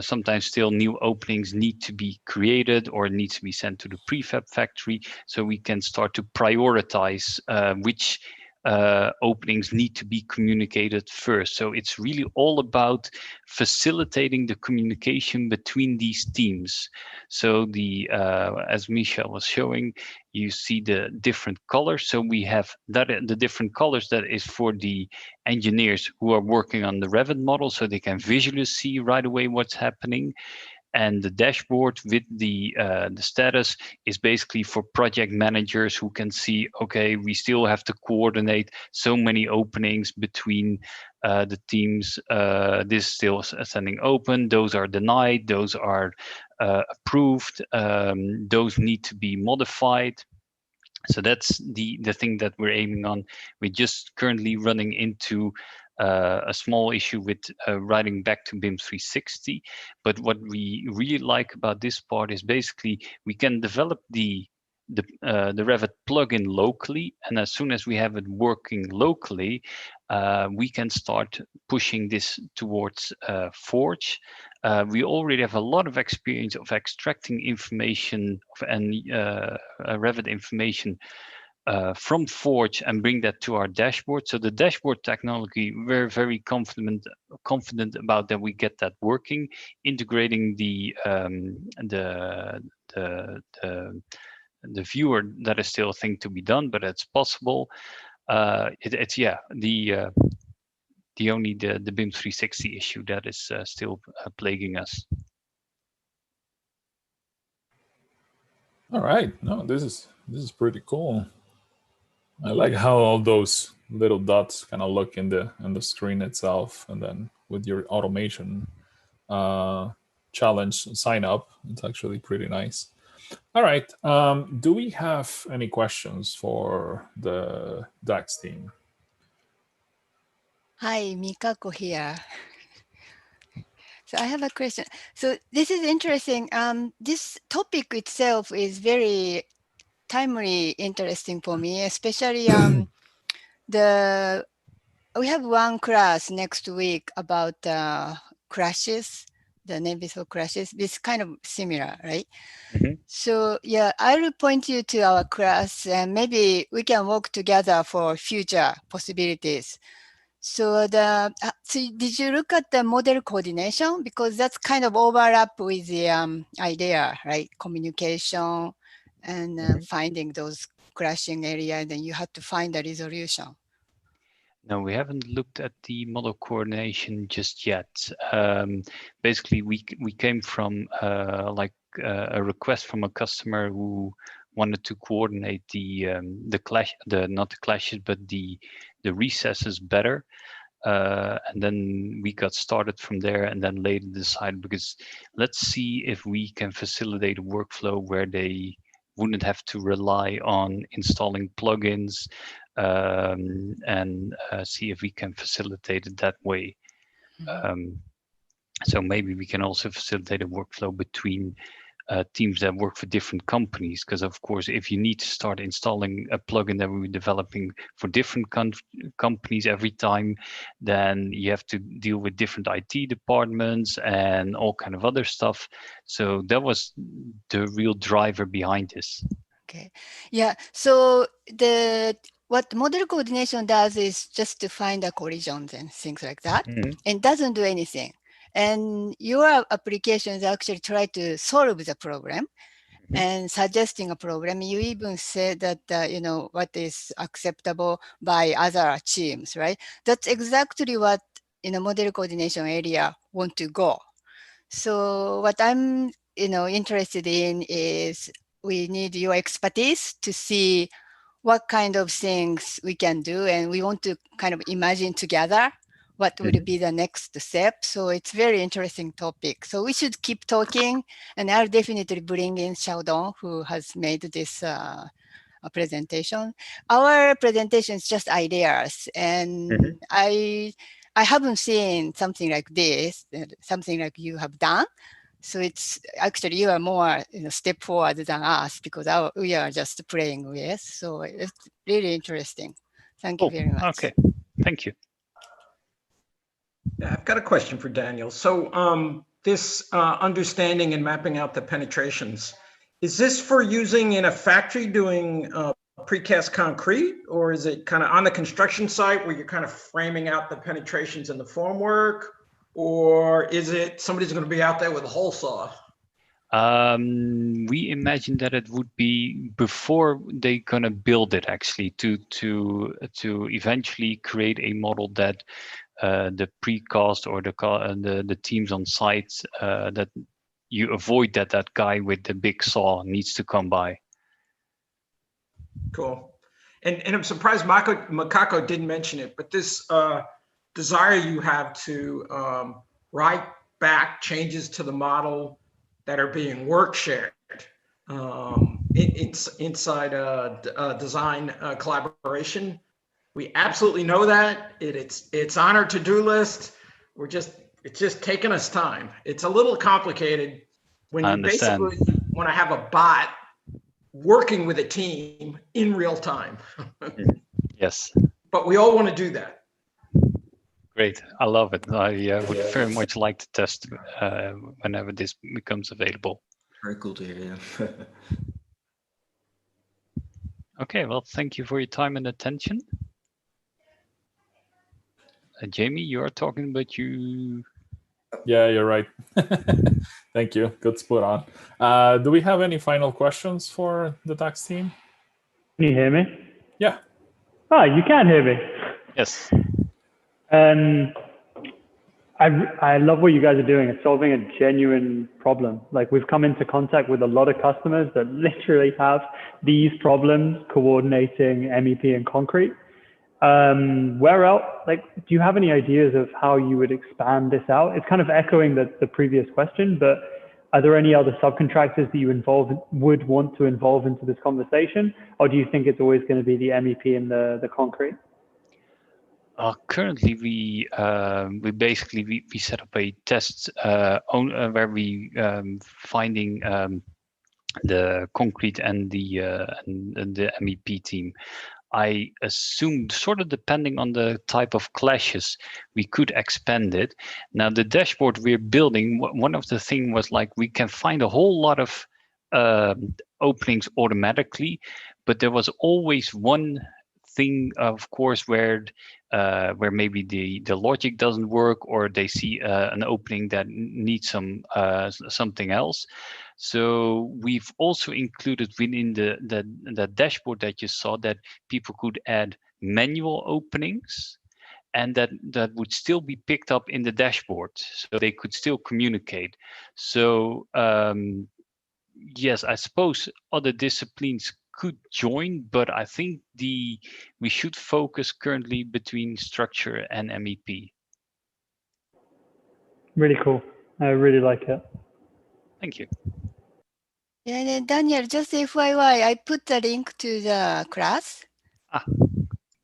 Sometimes still new openings need to be created or need to be sent to the prefab factory. So we can start to prioritize which openings need to be communicated first. So it's really all about facilitating the communication between these teams. So the as Michel was showing, you see the different colors. So we have that the different colors that is for the engineers who are working on the Revit model, so they can visually see right away what's happening. And the dashboard with the status is basically for project managers who can see, okay, we still have to coordinate so many openings between the teams. This is still standing open. Those are denied. Those are approved. Those need to be modified. So that's the thing that we're aiming on. We're just currently running into a small issue with writing back to BIM 360. But what we really like about this part is basically we can develop the Revit plugin locally, and as soon as we have it working locally, we can start pushing this towards Forge. We already have a lot of experience of extracting information and Revit information from Forge and bring that to our dashboard. So the dashboard technology, we're very confident about that we get that working, integrating the viewer. That is still a thing to be done, but it's possible. It's only the BIM 360 issue that is still plaguing us. All right, no, this is pretty cool. I like how all those little dots kind of look in the screen itself, and then with your automation challenge sign up, it's actually pretty nice. All right, do we have any questions for the DAX team? Hi, Mikako here. So I have a question. So this is interesting. This topic itself is very timely, interesting for me, especially we have one class next week about crashes, the Nebiso crashes. This kind of similar, right? Mm-hmm. So yeah, I will point you to our class, and maybe we can work together for future possibilities. So so did you look at the model coordination? Because that's kind of overlap with the idea, right? Communication and finding those crashing area, and then you have to find a resolution. No, we haven't looked at the model coordination just yet. Basically, we came from a request from a customer who wanted to coordinate not the clashes, but the recesses better. And then we got started from there, and then later decided, because let's see if we can facilitate a workflow where they wouldn't have to rely on installing plugins, and see if we can facilitate it that way. So maybe we can also facilitate a workflow between teams that work for different companies, because of course, if you need to start installing a plugin that we're developing for different companies every time, then you have to deal with different IT departments and all kind of other stuff. So that was the real driver behind this. Okay, yeah. So what model coordination does is just to find the collisions and things like that, and doesn't do anything. And your applications actually try to solve the problem and suggesting a problem. You even say that, what is acceptable by other teams, right? That's exactly what in a model coordination area want to go. So what I'm, interested in is we need your expertise to see what kind of things we can do. And we want to kind of imagine together what would be the next step. So it's very interesting topic. So we should keep talking, and I'll definitely bring in Xiaodong, who has made this presentation. Our presentation is just ideas, and I haven't seen something like this, something like you have done. So it's actually, you are more step forward than us, because we are just playing with. So it's really interesting. Thank you very much. Okay, thank you. Yeah, I've got a question for Daniel. So this understanding and mapping out the penetrations, is this for using in a factory doing precast concrete, or is it kind of on the construction site where you're kind of framing out the penetrations in the formwork, or is it somebody's going to be out there with a hole saw? We imagine that it would be before they're gonna build it, actually, to eventually create a model that the precast or the teams on site, that you avoid that guy with the big saw needs to come by. Cool. And I'm surprised Makako didn't mention it, but this desire you have to write back changes to the model that are being work shared inside a design collaboration. We absolutely know that. It's on our to-do list. It's just taking us time. It's a little complicated when you basically want to have a bot working with a team in real time. Yes. But we all want to do that. Great. I love it. I would very much like to test whenever this becomes available. Very cool to hear. Yeah. Okay. Well, thank you for your time and attention. Jamie, you are talking, but you... Yeah, you're right. Thank you. Good spot on. Do we have any final questions for the tax team? Can you hear me? Yeah. Ah, you can hear me. Yes. I love what you guys are doing. It's solving a genuine problem. Like, we've come into contact with a lot of customers that literally have these problems coordinating MEP and concrete. Where else, like, do you have any ideas of how you would expand this out? It's kind of echoing the previous question, but are there any other subcontractors that you would want to involve into this conversation? Or do you think it's always going to be the MEP and the concrete? Currently, we basically set up a test where we finding the concrete and the MEP team. I assume, sort of depending on the type of clashes, we could expand it. Now, the dashboard we're building, one of the things was like we can find a whole lot of openings automatically, but there was always one thing, of course, where maybe the logic doesn't work, or they see an opening that needs something else. So we've also included within the dashboard that you saw that people could add manual openings, and that would still be picked up in the dashboard, so they could still communicate. So yes, I suppose other disciplines could join, but I think we should focus currently between structure and MEP. Really cool. I really like it. Thank you. Yeah, and then Daniel, just FYI, I put the link to the class.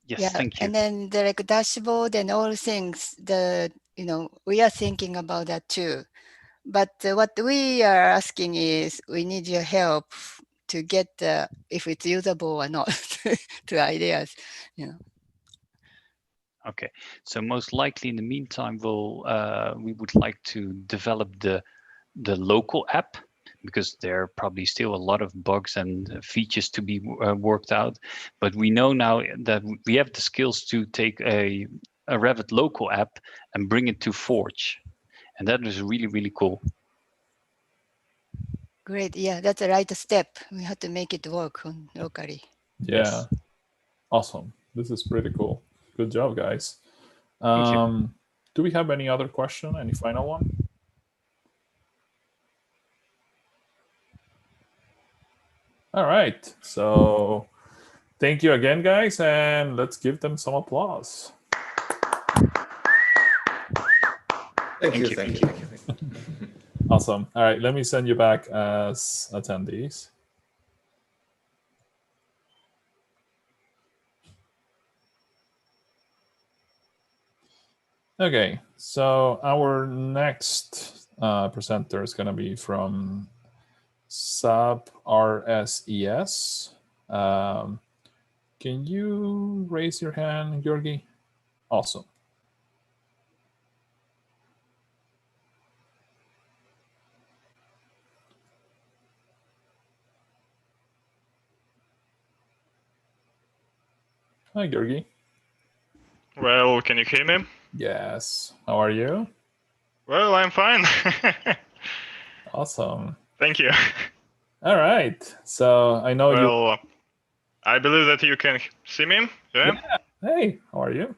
Yes, yeah, thank you. And then the like dashboard and all things, we are thinking about that too. But what we are asking is, we need your help to get if it's usable or not to ideas. Okay, so most likely in the meantime, we would like to develop the local app, because there are probably still a lot of bugs and features to be worked out. But we know now that we have the skills to take a Revit local app and bring it to Forge, and that is really, really cool. Great, yeah, that's the right step. We have to make it work locally. Yeah, yes. Awesome. This is pretty cool. Good job, guys. Do we have any other question? Any final one? All right. So thank you again, guys, and let's give them some applause. Thank you. Awesome. All right, let me send you back as attendees. Okay, so our next presenter is going to be from SAP RSES. Can you raise your hand, Georgi? Awesome. Hi, Georgi. Well, can you hear me? Yes. How are you? Well, I'm fine. Awesome. Thank you. All right. So I know you. Well, I believe that you can see me. Yeah. Hey, how are you?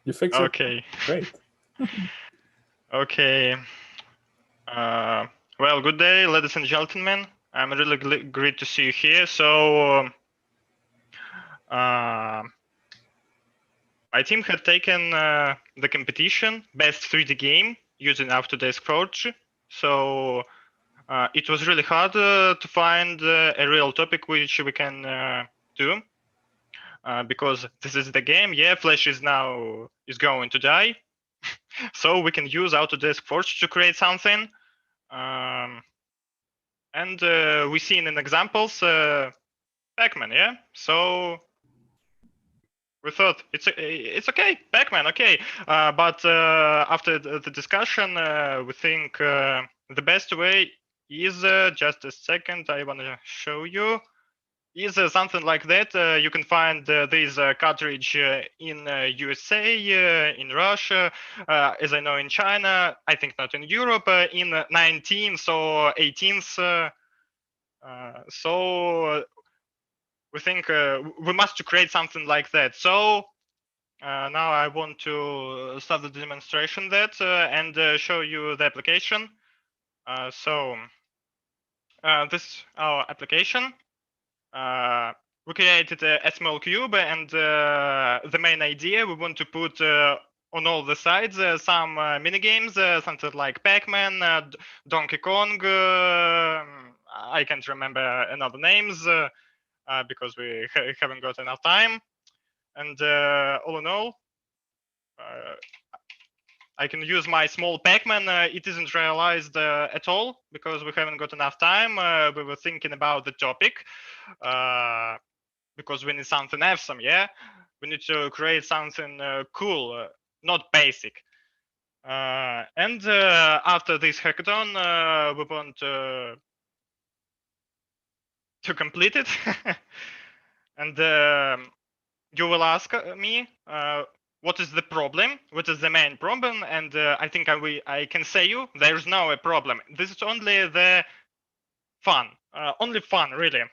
You fixed it? Okay. Great. Okay. Well, good day, ladies and gentlemen. I'm really great to see you here. So, my team had taken the competition Best 3D Game using Autodesk Forge. So it was really hard to find a real topic which we can do. Because this is the game, yeah, Flash is going to die. So we can use Autodesk Forge to create something. And we see in examples Pac-Man, yeah? So we thought it's okay, Pac-Man, okay. But after the discussion, we think the best way is, just a second, I want to show you, is something like that. You can find this cartridge in USA, in Russia, as I know in China, I think not in Europe, in 19th or 18th. So we think we must create something like that. So now I want to start the demonstration that and show you the application. So this is our application. We created a small cube, and the main idea, we want to put on all the sides some mini games, something like Pac-Man, Donkey Kong. I can't remember another names because we haven't got enough time. And all in all, I can use my small Pac-Man. It isn't realized at all because we haven't got enough time. We were thinking about the topic because we need something awesome, yeah? We need to create something cool, not basic. And after this hackathon, we want to complete it. And you will ask me, what is the problem? What is the main problem? And I think I can say you, there's no problem. This is only the fun, only fun, really.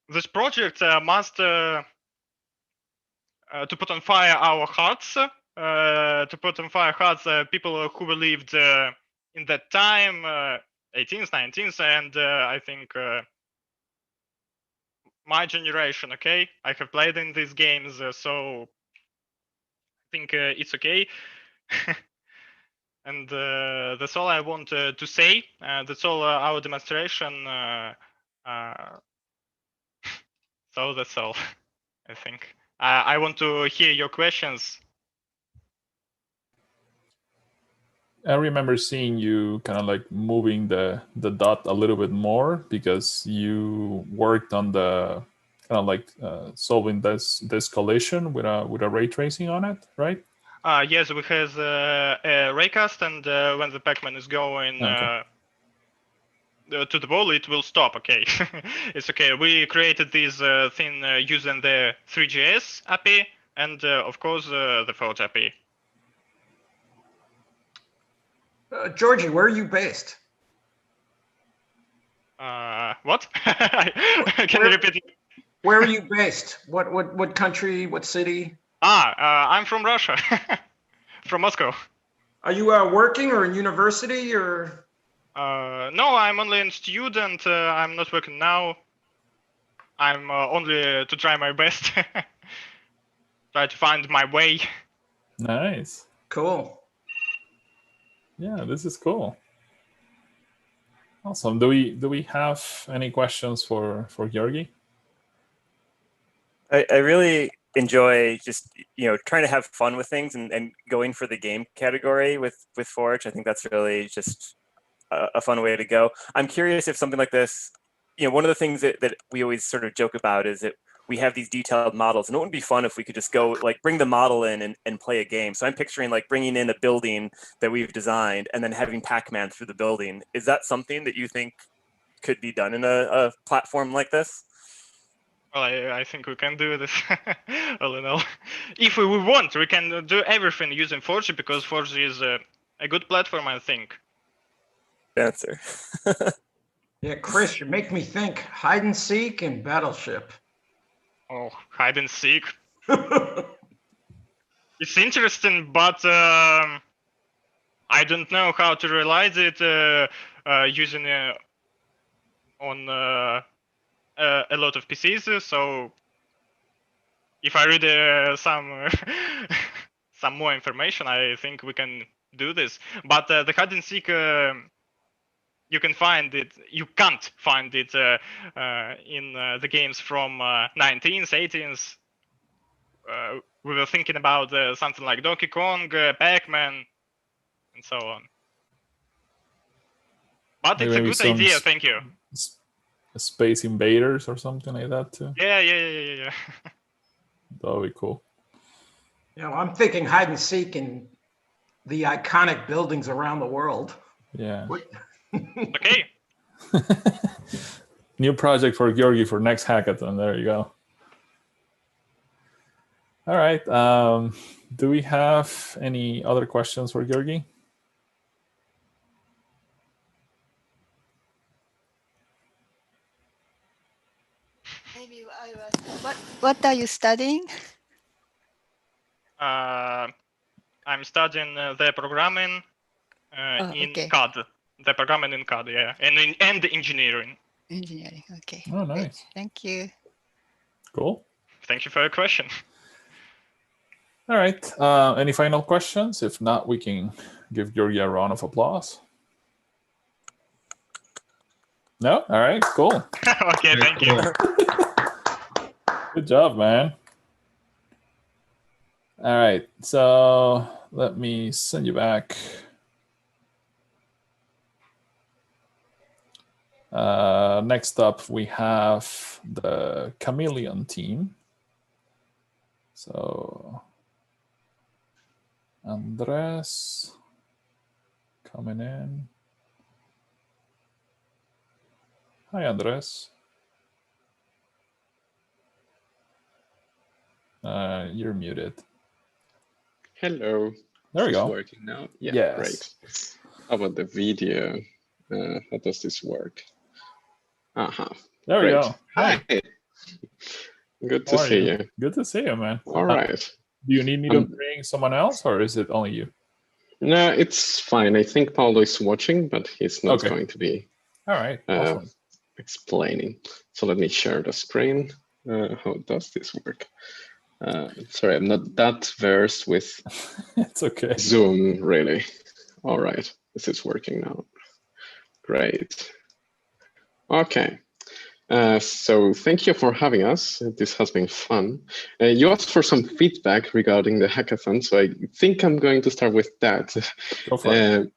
This project must to put on fire our hearts, to put on fire hearts people who lived in that time, 18th, 19th, and I think my generation, okay? I have played in these games, so I think it's okay. And that's all I want to say. That's all our demonstration. So that's all, I think. I want to hear your questions. I remember seeing you kind of like moving the dot a little bit more because you worked on the kind of like solving this collision with a ray tracing on it, right? Yes, we have a raycast, and when the Pac-Man is going to the ball, it will stop. Okay, it's okay. We created this thing using the 3GS API and of course the Forge API. Georgie, where are you based? What? Can you repeat it? Where are you based? What country? What city? I'm from Russia, from Moscow. Are you working or in university or? No, I'm only a student. I'm not working now. I'm only to try my best, try to find my way. Nice. Cool. Yeah, this is cool. Awesome. Do we have any questions for Georgi? I really enjoy just trying to have fun with things and going for the game category with Forge. I think that's really just a fun way to go. I'm curious if something like this, one of the things that we always sort of joke about is that we have these detailed models, and it wouldn't be fun if we could just go like bring the model in and play a game. So I'm picturing like bringing in a building that we've designed and then having Pac-Man through the building. Is that something that you think could be done in a platform like this? Well, I think we can do this all in all. If we want, we can do everything using Forge because Forge is a good platform, I think. Answer. Yeah, Chris, you make me think. Hide and seek and Battleship. Oh, hide and seek. It's interesting, but I don't know how to realize it using on a lot of PCs. So if I read some some more information, I think we can do this. But the hide and seek you can find it. You can't find it in the games from 19th, 18th. We were thinking about something like Donkey Kong, Pac-Man, and so on. But it's a good idea. Thank you. Space Invaders or something like that too. Yeah. That would be cool. You know, I'm thinking hide and seek in the iconic buildings around the world. Yeah. Okay. New project for Georgi for next hackathon. There you go. All right. Do we have any other questions for Georgi? Maybe I was. What are you studying? I'm studying the programming in CAD. The programming in CAD, yeah, and engineering. Engineering, okay. Oh, nice. Great. Thank you. Cool. Thank you for your question. All right. Any final questions? If not, we can give Georgi a round of applause. No? All right, cool. Okay, thank you. Good job, man. All right, so let me send you back. Next up, we have the Chameleon team. So Andres coming in. Hi, Andres. You're muted. Hello. There we Is this go. working now? Yeah, yes. Great. How about the video? How does this work? There we go. Hi. Good to see you. Good to see you, man. All right. Do you need me to bring someone else, or is it only you? No, it's fine. I think Paulo is watching, but he's not going to be All right. Awesome. explaining. So let me share the screen. How does this work? Sorry, I'm not that versed with it's okay. Zoom, really. All right, this is working now. Great. Okay. So thank you for having us. This has been fun. You asked for some feedback regarding the hackathon, so I think I'm going to start with that. Go for it.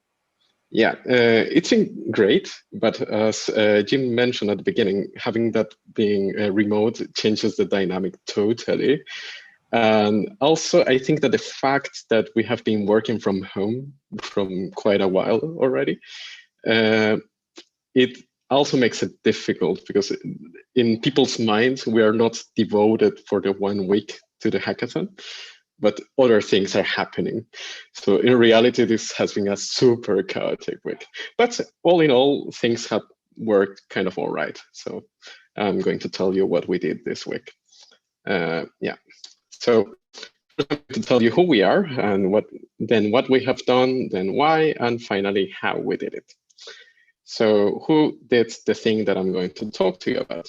Yeah, it's been great, but as Jim mentioned at the beginning, having that being remote changes the dynamic totally. And also, I think that the fact that we have been working from home from quite a while already, it also makes it difficult because in people's minds, we are not devoted for the 1 week to the hackathon, but other things are happening. So in reality, this has been a super chaotic week. But all in all, things have worked kind of all right. So I'm going to tell you what we did this week. Yeah. So I'm going to tell you who we are and what we have done, then why, and finally how we did it. So who did the thing that I'm going to talk to you about?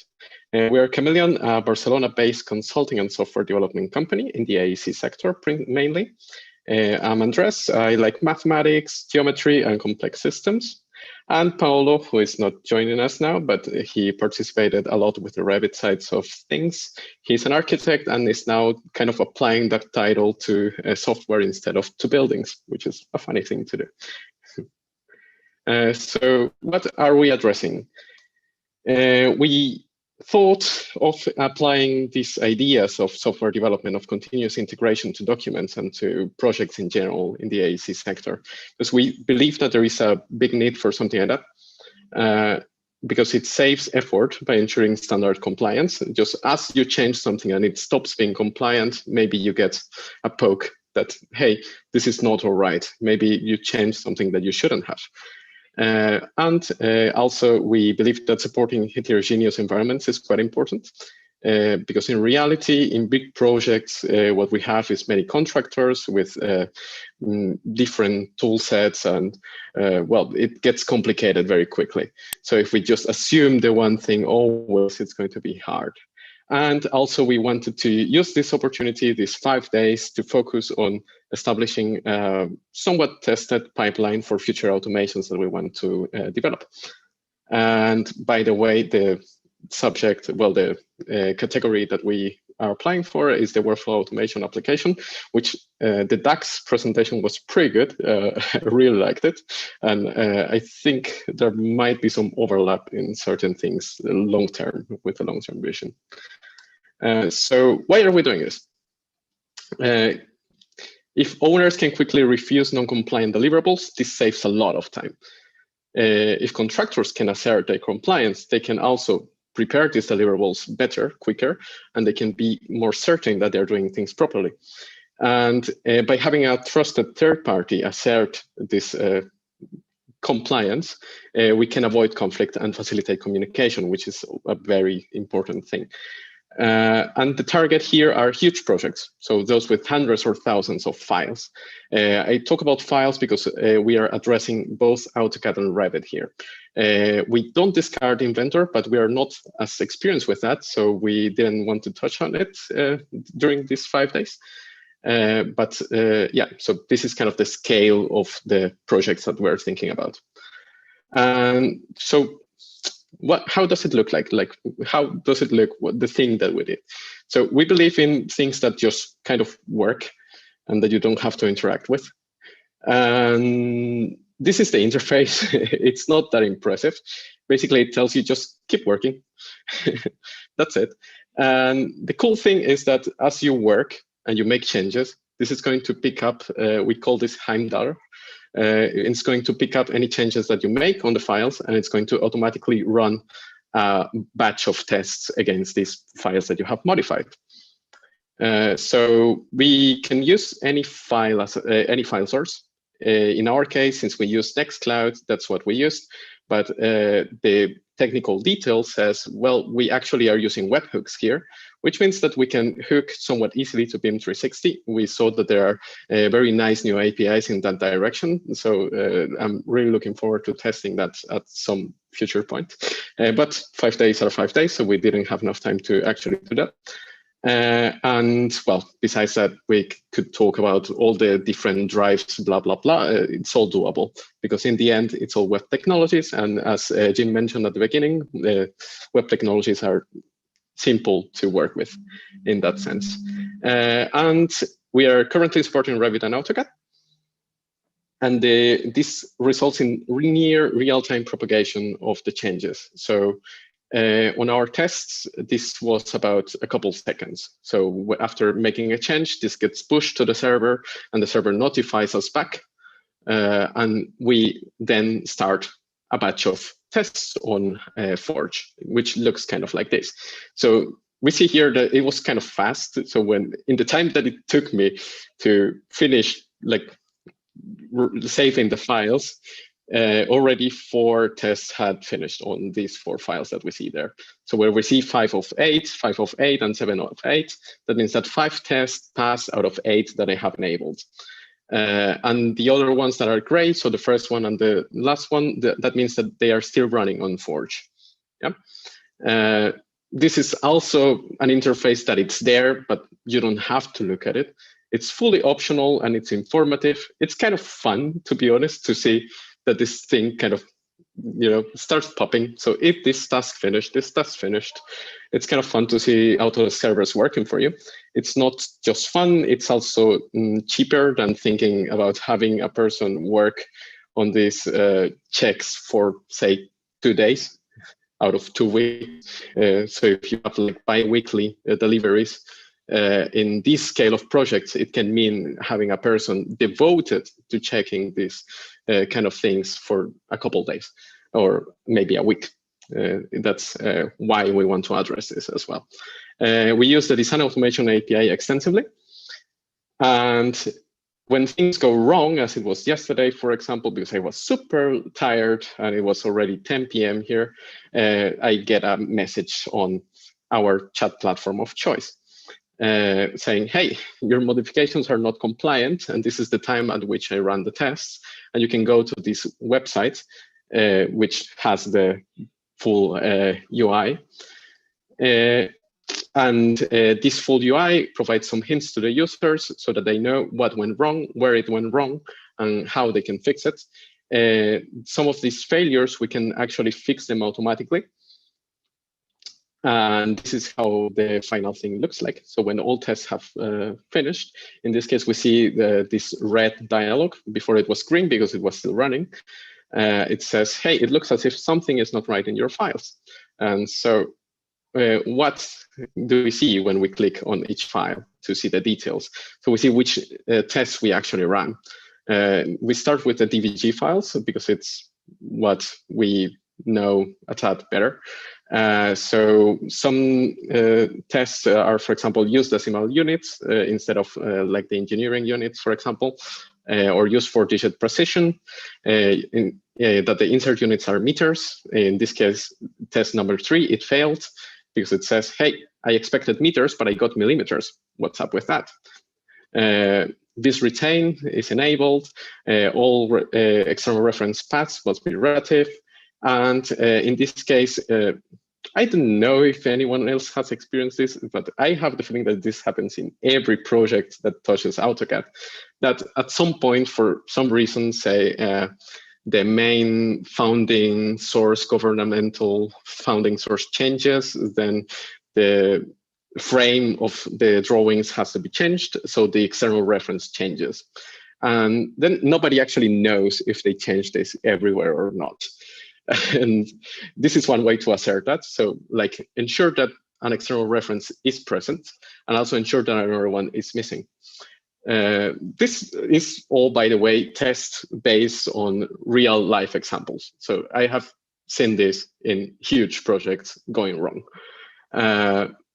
We are Chameleon, a Barcelona-based consulting and software development company in the AEC sector mainly. I'm Andres. I like mathematics, geometry, and complex systems. And Paolo, who is not joining us now, but he participated a lot with the Revit sides of things. He's an architect and is now kind of applying that title to software instead of to buildings, which is a funny thing to do. So what are we addressing? We thought of applying these ideas of software development, of continuous integration to documents and to projects in general in the AEC sector, because we believe that there is a big need for something like that, because it saves effort by ensuring standard compliance. Just as you change something and it stops being compliant, maybe you get a poke that, hey, this is not all right. Maybe you changed something that you shouldn't have. And also, we believe that supporting heterogeneous environments is quite important, because in reality, in big projects, what we have is many contractors with different tool sets, and well, it gets complicated very quickly. So if we just assume the one thing always, it's going to be hard. And also we wanted to use this opportunity, these 5 days, to focus on establishing a somewhat tested pipeline for future automations that we want to develop. And by the way, the subject, well, the category that we are applying for is the workflow automation application, which the DAX presentation was pretty good. I really liked it. And I think there might be some overlap in certain things long-term with the long-term vision. So why are we doing this? If owners can quickly refuse non-compliant deliverables, this saves a lot of time. If contractors can assert their compliance, they can also prepare these deliverables better, quicker, and they can be more certain that they're doing things properly. And by having a trusted third party assert this compliance, we can avoid conflict and facilitate communication, which is a very important thing. And the target here are huge projects, so those with hundreds or thousands of files. I talk about files because we are addressing both AutoCAD and Revit here. We don't discard Inventor, but we are not as experienced with that, so we didn't want to touch on it during these 5 days. Yeah, so this is kind of the scale of the projects that we're thinking about. So how does it look like? How does it look, the thing that we did? So we believe in things that just kind of work and that you don't have to interact with. And this is the interface. It's not that impressive. Basically, it tells you just keep working. That's it. And the cool thing is that as you work and you make changes, this is going to pick up, we call this Heimdall. It's going to pick up any changes that you make on the files, and it's going to automatically run a batch of tests against these files that you have modified. So we can use any file as any file source. In our case, since we use Nextcloud, that's what we used. But the technical detail says, well, we actually are using webhooks here, which means that we can hook somewhat easily to BIM 360. We saw that there are very nice new APIs in that direction. So I'm really looking forward to testing that at some future point. But 5 days are 5 days, so we didn't have enough time to actually do that. And well, besides that, we could talk about all the different drives, blah, blah, blah. It's all doable because in the end, it's all web technologies. And as Jim mentioned at the beginning, web technologies are simple to work with in that sense. And we are currently supporting Revit and AutoCAD. And this results in near real-time propagation of the changes. So on our tests, this was about a couple seconds. So after making a change, this gets pushed to the server and the server notifies us back. And we then start a batch of tests on Forge, which looks kind of like this. So we see here that it was kind of fast. So when in the time that it took me to finish like saving the files, already 4 tests had finished on these 4 files that we see there. So where we see 5 of 8, 5 of 8, and 7 of 8, that means that 5 tests pass out of 8 that I have enabled. And the other ones that are gray, so the first one and the last one, that means that they are still running on Forge. Yeah. This is also an interface that it's there, but you don't have to look at it. It's fully optional and it's informative. It's kind of fun, to be honest, to see that this thing kind of, starts popping. So if this task finished, this task finished, it's kind of fun to see auto servers working for you. It's not just fun, it's also cheaper than thinking about having a person work on these checks for, say, 2 days out of 2 weeks. So if you have like bi-weekly deliveries, in this scale of projects, it can mean having a person devoted to checking these kind of things for a couple of days or maybe a week. That's why we want to address this as well. We use the Design Automation API extensively. And when things go wrong, as it was yesterday, for example, because I was super tired and it was already 10 p.m. here, I get a message on our chat platform of choice. Saying, hey, your modifications are not compliant, and this is the time at which I run the tests. And you can go to this website, which has the full UI. And this full UI provides some hints to the users so that they know what went wrong, where it went wrong, and how they can fix it. Some of these failures, we can actually fix them automatically. And this is how the final thing looks like. So when all tests have finished, in this case, we see this red dialog. Before it was green because it was still running. It says, hey, it looks as if something is not right in your files. And so what do we see when we click on each file to see the details? So we see which tests we actually ran. We start with the DVG files because it's what we know a tad better. So some tests are, for example, use decimal units instead of like the engineering units, for example, or use 4-digit precision, that the insert units are meters. In this case, test number 3, it failed because it says, hey, I expected meters, but I got millimeters. What's up with that? This retain is enabled. All external reference paths must be relative. And in this case, I don't know if anyone else has experienced this, but I have the feeling that this happens in every project that touches AutoCAD. That at some point, for some reason, say the main founding source, governmental founding source changes, then the frame of the drawings has to be changed, so the external reference changes. And then nobody actually knows if they change this everywhere or not. And this is one way to assert that. So like ensure that an external reference is present and also ensure that another one is missing. This is all, by the way, tests based on real life examples. So I have seen this in huge projects going wrong.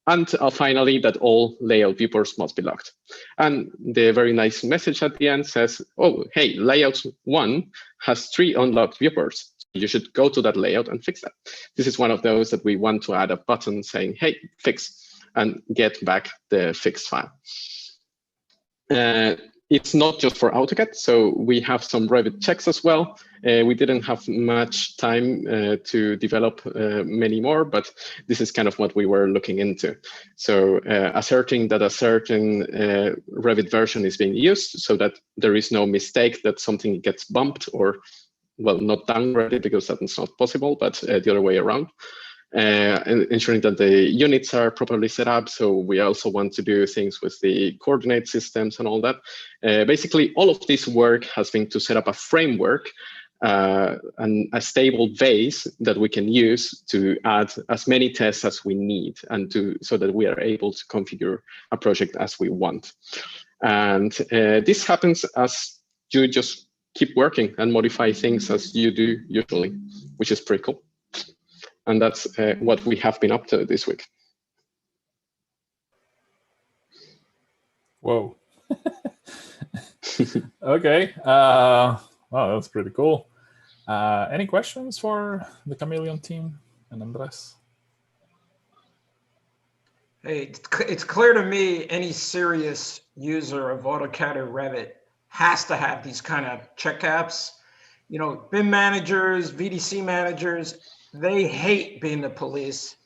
And finally, that all layout viewports must be locked. And the very nice message at the end says, oh, hey, layout 1 has 3 unlocked viewports. You should go to that layout and fix that. This is one of those that we want to add a button saying, hey, fix, and get back the fixed file. It's not just for AutoCAD, so we have some Revit checks as well. We didn't have much time to develop many more, but this is kind of what we were looking into. So asserting that a certain Revit version is being used so that there is no mistake that something gets bumped or, well, not downgraded because that's not possible, but the other way around. And ensuring that the units are properly set up. So we also want to do things with the coordinate systems and all that. Basically, all of this work has been to set up a framework and a stable base that we can use to add as many tests as we need and so that we are able to configure a project as we want. And this happens as you just keep working and modify things as you do usually, which is pretty cool. And that's what we have been up to this week. Whoa. Okay. Wow, that's pretty cool. Any questions for the Chameleon team and Andres? Hey, it's clear to me any serious user of AutoCAD or Revit has to have these kind of check apps. You know, BIM managers, VDC managers, they hate being the police.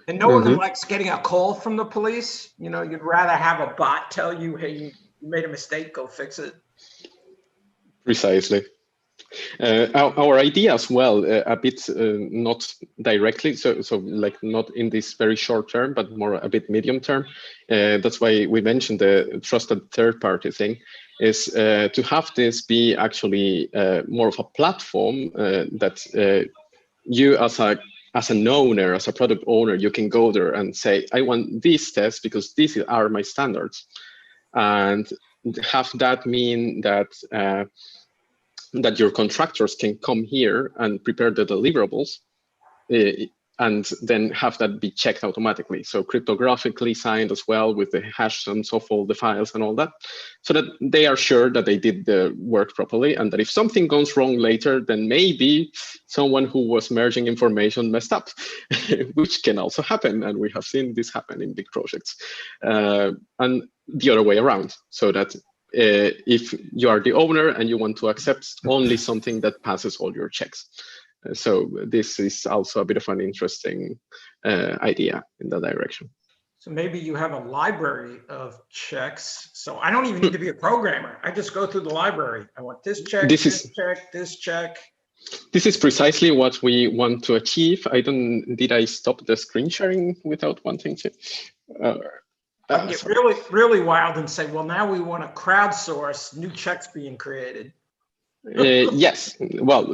And no one likes getting a call from the police. You know, you'd rather have a bot tell you, hey, you made a mistake, go fix it. Precisely. Our idea as well, a bit not directly, so like not in this very short term, but more a bit medium term. That's why we mentioned the trusted third party thing, is to have this be actually more of a platform that you as an owner, as a product owner, you can go there and say, I want these tests because these are my standards. And have that mean that that your contractors can come here and prepare the deliverables and then have that be checked automatically. So cryptographically signed as well with the hashes of all the files and all that, so that they are sure that they did the work properly and that if something goes wrong later, then maybe someone who was merging information messed up, which can also happen. And we have seen this happen in big projects. And the other way around, so that if you are the owner and you want to accept only something that passes all your checks. So this is also a bit of an interesting idea in that direction. So maybe you have a library of checks. So I don't even need to be a programmer. I just go through the library. I want this check, this check, this check. This is precisely what we want to achieve. Did I stop the screen sharing without wanting to? I can get really, really wild and say, well, now we want to crowdsource new checks being created. Yes, well,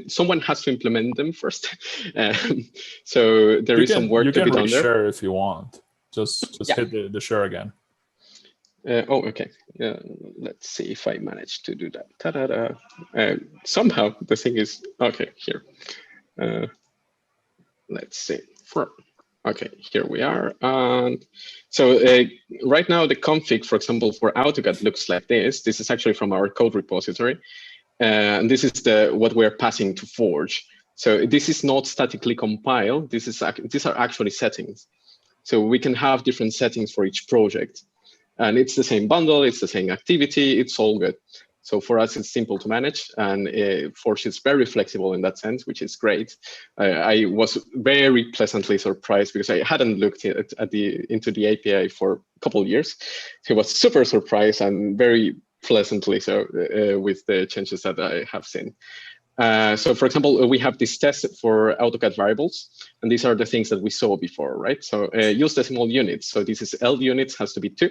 someone has to implement them first. So there is some work to be done there. You can reshare if you want. Just hit the share again. Oh, okay. Let's see if I manage to do that. Somehow the thing is, okay, here. Let's see. Okay, here we are. And so right now the config, for example, for AutoCAD looks like this. This is actually from our code repository. And this is what we're passing to Forge. So this is not statically compiled. These are actually settings. So we can have different settings for each project. And it's the same bundle, it's the same activity, it's all good. So for us, it's simple to manage, and Forge is very flexible in that sense, which is great. I was very pleasantly surprised because I hadn't looked into the API for a couple of years. So I was super surprised and very pleasantly so with the changes that I have seen. So for example, we have this test for AutoCAD variables, and these are the things that we saw before, right? So use decimal units. So this is L units has to be 2.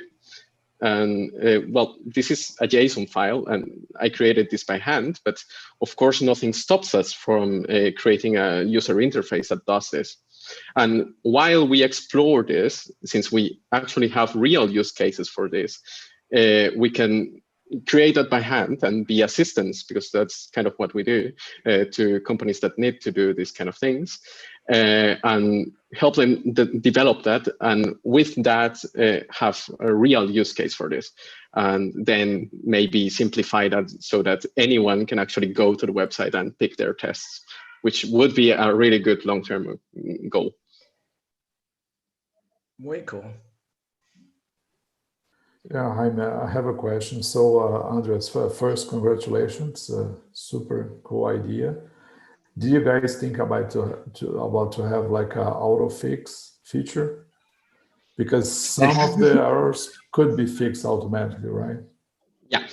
And well, this is a JSON file, and I created this by hand, but of course, nothing stops us from creating a user interface that does this. And while we explore this, since we actually have real use cases for this, we can create that by hand and be assistants, because that's kind of what we do to companies that need to do these kind of things, and help them develop that, and with that have a real use case for this, and then maybe simplify that so that anyone can actually go to the website and pick their tests, which would be a really good long-term goal. Way cool. Yeah, Jaime, I have a question. So, Andres, first, congratulations. Super cool idea. Do you guys think about to have like an auto fix feature? Because some of the errors could be fixed automatically, right? Yeah,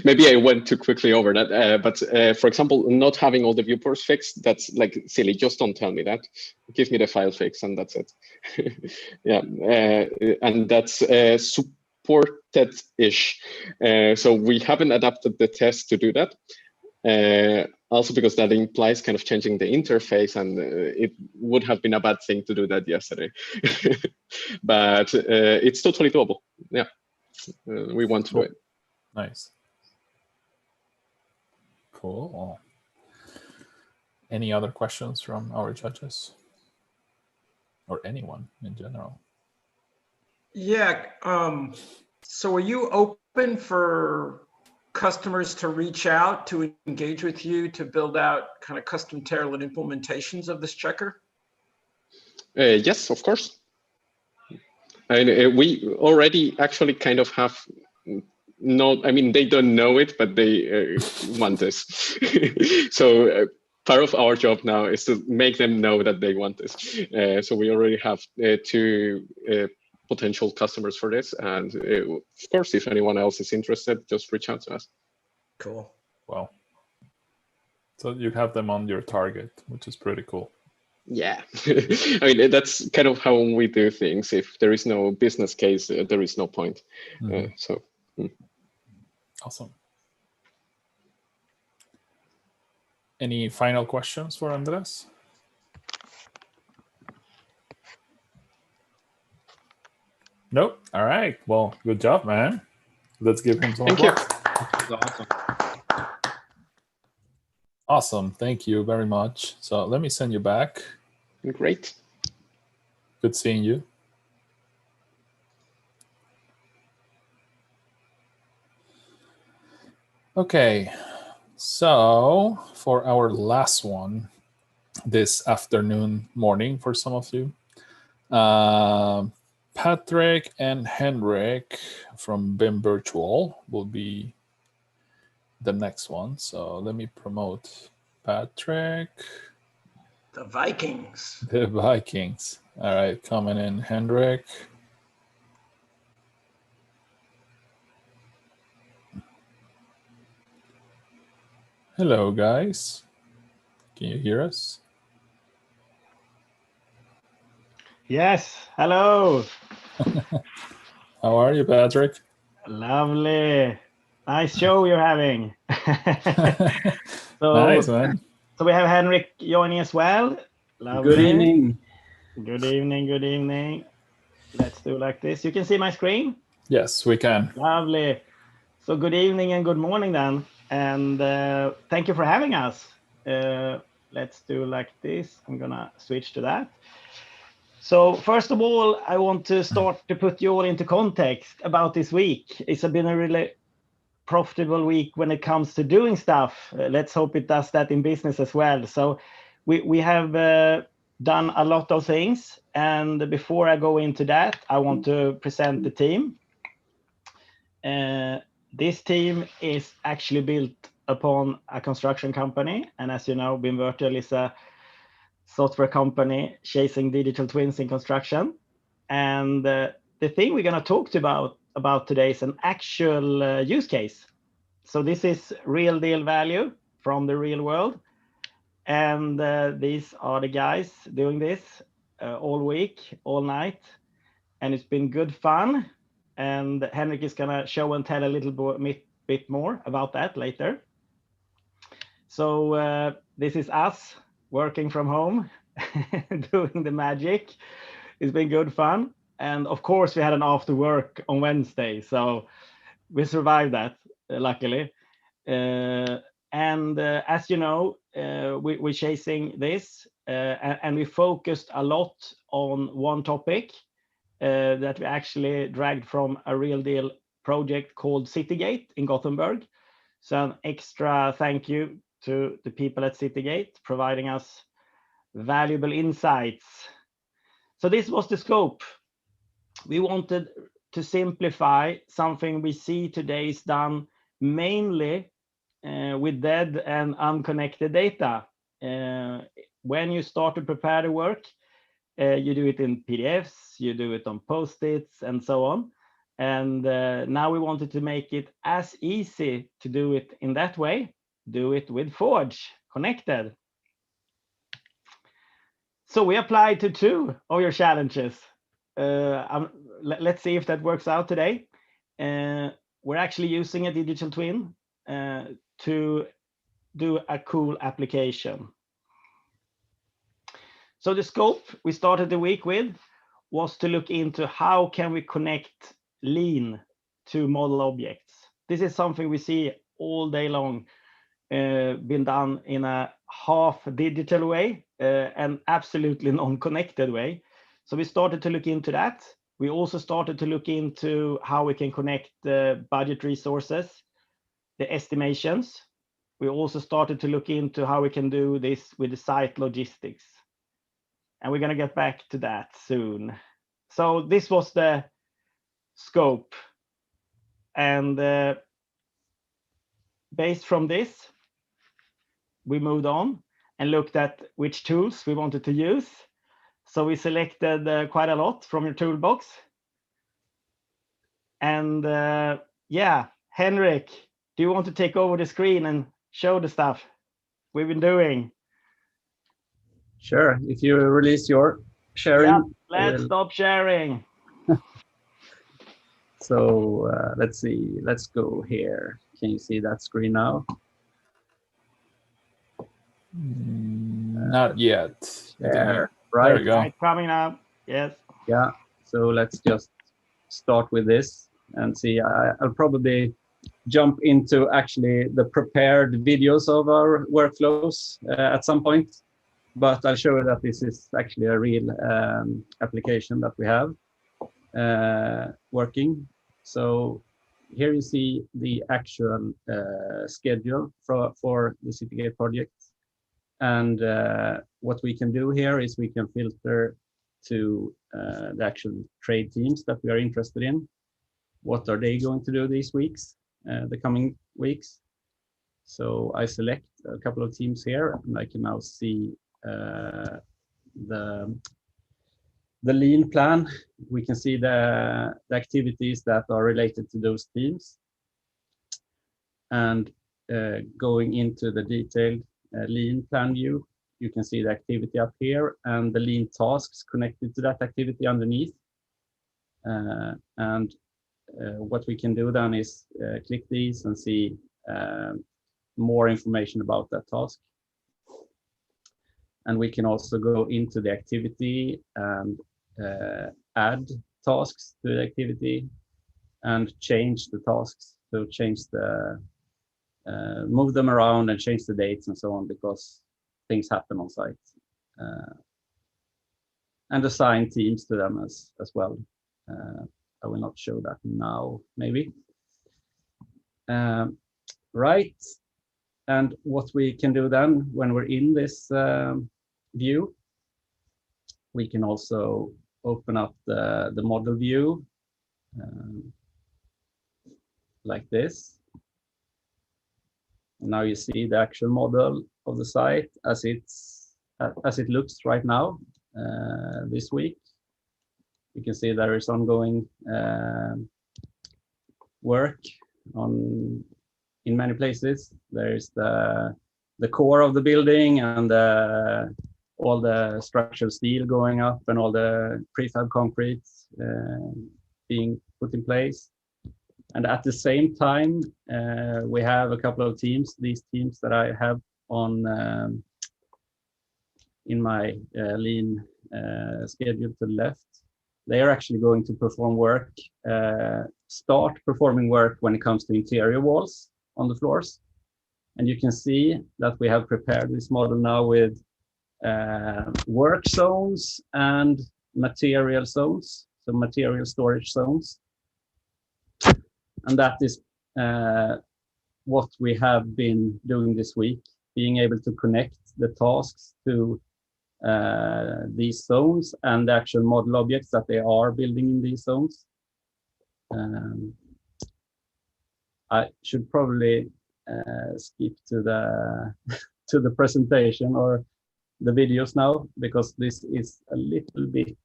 maybe I went too quickly over that. But for example, not having all the viewports fixed, that's like silly. Just don't tell me that. Give me the file fix and that's it. Yeah, and that's supported-ish. So we haven't adapted the test to do that. Also because that implies kind of changing the interface, and it would have been a bad thing to do that yesterday. But it's totally doable. Yeah, we want to do it. Nice. Cool. Any other questions from our judges? Or anyone in general? Yeah. So are you open for customers to reach out to engage with you to build out kind of custom tailored implementations of this checker? Yes, of course. And we already actually kind of have I mean, they don't know it, but they want this. So part of our job now is to make them know that they want this. So we already have 2 potential customers for this. And of course, if anyone else is interested, just reach out to us. Cool. Wow. So you have them on your target, which is pretty cool. Yeah, I mean, that's kind of how we do things. If there is no business case, there is no point. Awesome. Any final questions for Andres? Nope. All right. Well, good job, man. Let's give him some applause. Awesome. Awesome. Thank you very much. So let me send you back. Great. Good seeing you. Okay. So for our last one this afternoon, morning for some of you, Patrick and Henrik from BIM Virtual will be the next one. So let me promote Patrick. The Vikings. The Vikings. All right, coming in, Henrik. Hello, guys. Can you hear us? Yes, hello. How are you, Patrick? Lovely. Nice show you're having. Nice, man. So we have Henrik joining as well. Lovely. Good evening. Good evening, good evening. Let's do like this. You can see my screen? Yes, we can. Lovely. So good evening and good morning then. And thank you for having us. Let's do like this. I'm gonna switch to that. So first of all, I want to start to put you all into context about this week. It's been a really profitable week when it comes to doing stuff. Let's hope it does that in business as well. So we have done a lot of things. And before I go into that, I want to present the team. This team is actually built upon a construction company. And as you know, BIM Virtual is a software company chasing digital twins in construction. And the thing we're going to talk about today is an actual use case. So this is real deal value from the real world. And these are the guys doing this all week, all night. And it's been good fun. And Henrik is going to show and tell a little bit more about that later. So this is us working from home, doing the magic. It's been good fun. And of course, we had an after work on Wednesday. So we survived that, luckily. And as you know, we're chasing this and we focused a lot on one topic that we actually dragged from a real deal project called Citygate in Gothenburg. So an extra thank you to the people at Citygate providing us valuable insights. So this was the scope. We wanted to simplify something we see today is done mainly with dead and unconnected data. When you start to prepare the work, you do it in PDFs, you do it on Post-its and so on. And now we wanted to make it as easy to do it in that way. Do it with Forge connected. So we applied to 2 of your challenges. Let's see if that works out today. We're actually using a digital twin to do a cool application. So the scope we started the week with was to look into how can we connect lean to model objects. This is something we see all day long, been done in a half digital way and absolutely non-connected way. So we started to look into that. We also started to look into how we can connect the budget resources, the estimations. We also started to look into how we can do this with the site logistics. And we're going to get back to that soon. So this was the scope. And based from this, we moved on and looked at which tools we wanted to use. So we selected quite a lot from your toolbox. And yeah, Henrik, do you want to take over the screen and show the stuff we've been doing? Sure, if you release your sharing. Yeah, let's stop sharing. So let's see, let's go here. Can you see that screen now? Not yet. There, right. There you go. Right, coming up, yes. Yeah, so let's just start with this and see. I'll probably jump into actually the prepared videos of our workflows at some point. But I'll show you that this is actually a real application that we have working. So here you see the actual schedule for the Citygate project. And what we can do here is we can filter to the actual trade teams that we are interested in. What are they going to do these weeks, the coming weeks? So I select a couple of teams here and I can now see the lean plan. We can see the activities that are related to those teams. And going into the detailed lean plan view, you can see the activity up here and the lean tasks connected to that activity underneath. What we can do then is click these and see more information about that task. And we can also go into the activity and add tasks to the activity and change the tasks. So change the, move them around and change the dates and so on, because things happen on site. And assign teams to them as well. I will not show that now, maybe. Right. And what we can do then when we're in this view, we can also open up the model view like this. And now you see the actual model of the site as it looks right now this week. You can see there is ongoing work in many places. There is the core of the building and all the structural steel going up and all the prefab concrete being put in place. And at the same time, we have a couple of teams, these teams that I have on in my lean schedule to the left. They are actually going to perform work, start performing work when it comes to interior walls on the floors. And you can see that we have prepared this model now with work zones and material zones, so material storage zones. And that is what we have been doing this week, being able to connect the tasks to these zones and the actual model objects that they are building in these zones. I should probably skip to the to the presentation or the videos now, because this is a little bit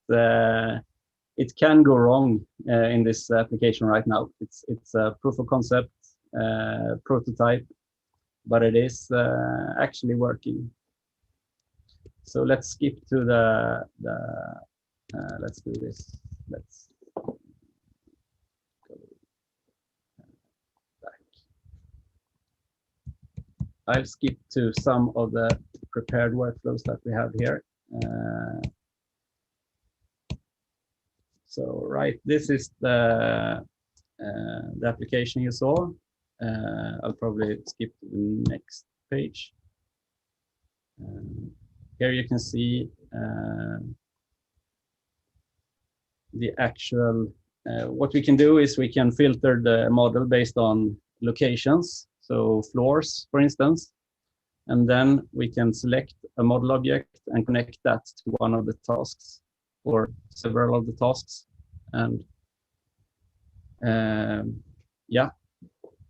it can go wrong in this application right now. It's a proof of concept prototype, but it is actually working. So let's skip to the let's do this. Let's go back. I'll skip to some of the prepared workflows that we have here. So right, this is the application you saw. I'll probably skip to the next page. Here you can see the actual, what we can do is we can filter the model based on locations, so floors, for instance, and then we can select a model object and connect that to one of the tasks or several of the tasks. And yeah,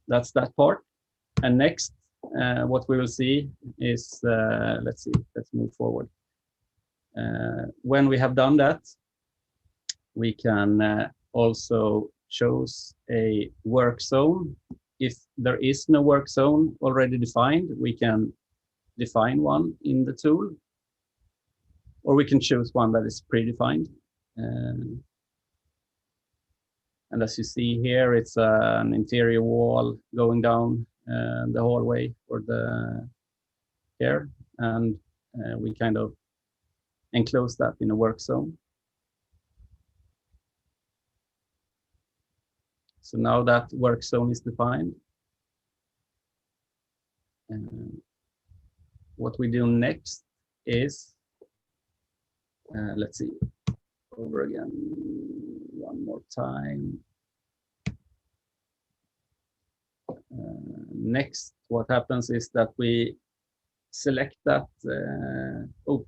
that's that part. And next, what we will see is, let's move forward. When we have done that, we can also choose a work zone. If there is no work zone already defined, we can define one in the tool, or we can choose one that is predefined. And as you see here, it's an interior wall going down the hallway or the here, and we kind of enclose that in a work zone. So now that work zone is defined. What we do next is, let's see, over again one more time. Next, what happens is that we select that. Oh,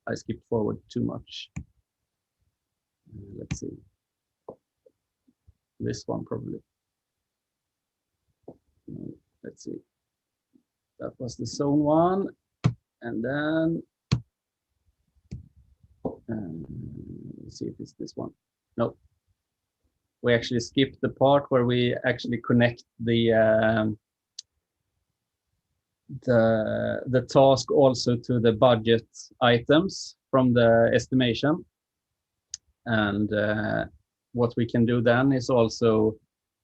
I skipped forward too much. Let's see. This one probably. Let's see. That was the zone one. And then let's see if it's this one. No, we actually skipped the part where we actually connect the task also to the budget items from the estimation. And what we can do then is also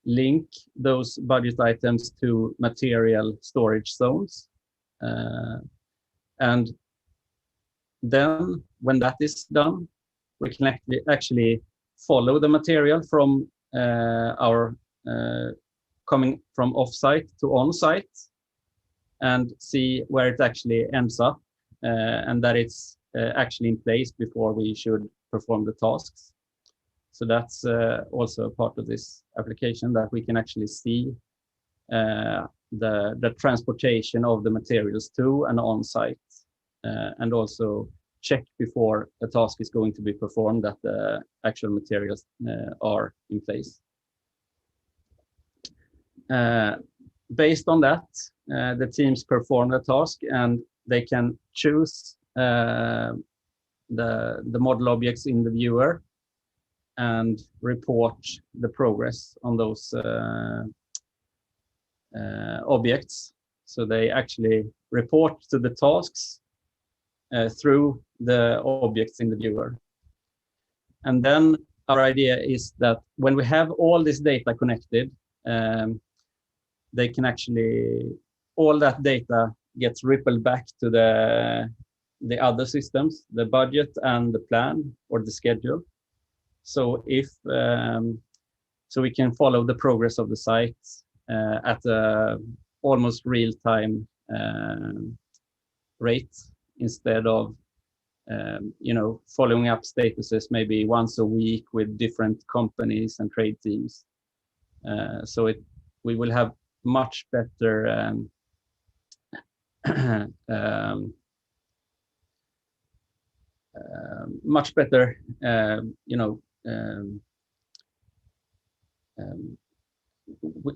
link those budget items to material storage zones. And then when that is done, we can actually follow the material from our coming from off-site to on-site and see where it actually ends up and that it's actually in place before we should perform the tasks. So that's also a part of this application, that we can actually see the transportation of the materials to and on site, and also check before a task is going to be performed that the actual materials are in place. Based on that, the teams perform the task and they can choose the model objects in the viewer and report the progress on those objects. So they actually report to the tasks through the objects in the viewer. And then our idea is that when we have all this data connected, they can actually, all that data gets rippled back to the other systems, the budget and the plan or the schedule. So if so we can follow the progress of the site at a almost real-time rate, instead of following up statuses maybe once a week with different companies and trade teams. So we will have much better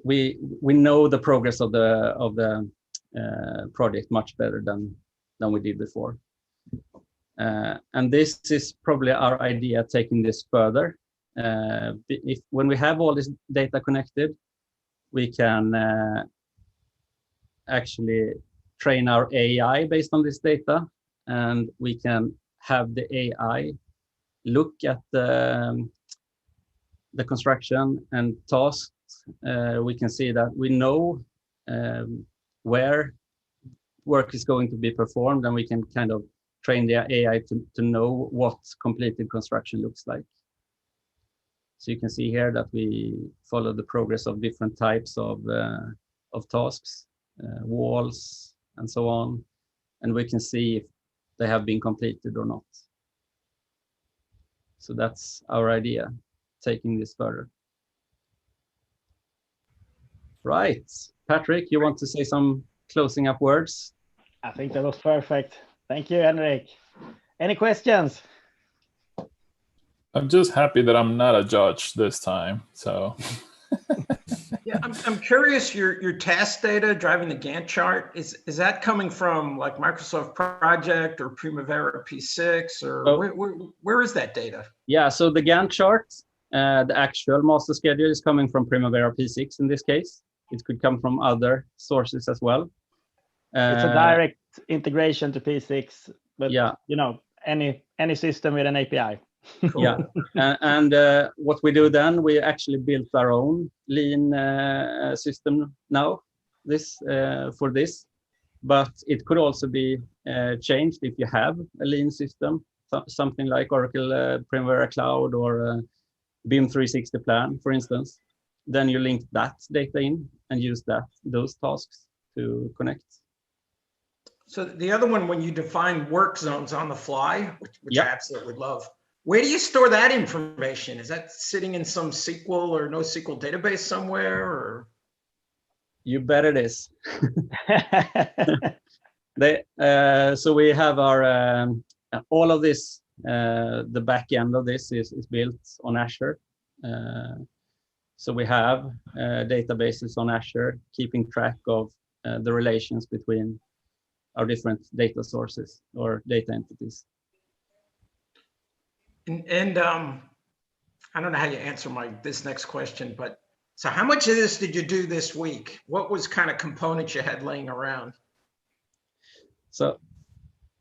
we know the progress of the project much better than we did before. And this is probably our idea, taking this further. When we have all this data connected, we can actually train our AI based on this data, and we can have the AI look at the construction and tasks. We can see that we know where work is going to be performed, and we can kind of train the AI to know what completed construction looks like. So you can see here that we follow the progress of different types of tasks, walls, and so on, and we can see if they have been completed or not. So that's our idea, taking this further. Right, Patrick, you want to say some closing up words? I think that was perfect. Thank you, Henrik. Any questions? I'm just happy that I'm not a judge this time. So yeah, I'm curious, your task data driving the Gantt chart, is that coming from like Microsoft Project or Primavera P6, or where is that data? Yeah, so the Gantt chart, the actual master schedule is coming from Primavera P6 in this case. It could come from other sources as well. It's a direct integration to P6, but yeah, any system with an API. Cool. Yeah, and what we do then, we actually built our own lean system now for this, but it could also be changed if you have a lean system, something like Oracle Primavera Cloud or BIM 360 Plan, for instance. Then you link that data in and use those tasks to connect. So the other one, when you define work zones on the fly, which I absolutely love, where do you store that information? Is that sitting in some SQL or NoSQL database somewhere? Or? You bet it is. So we have our all of this. The back end of this is built on Azure. So we have databases on Azure, keeping track of the relations between our different data sources or data entities. And I don't know how you answer this next question, but so how much of this did you do this week? What was kind of components you had laying around? So,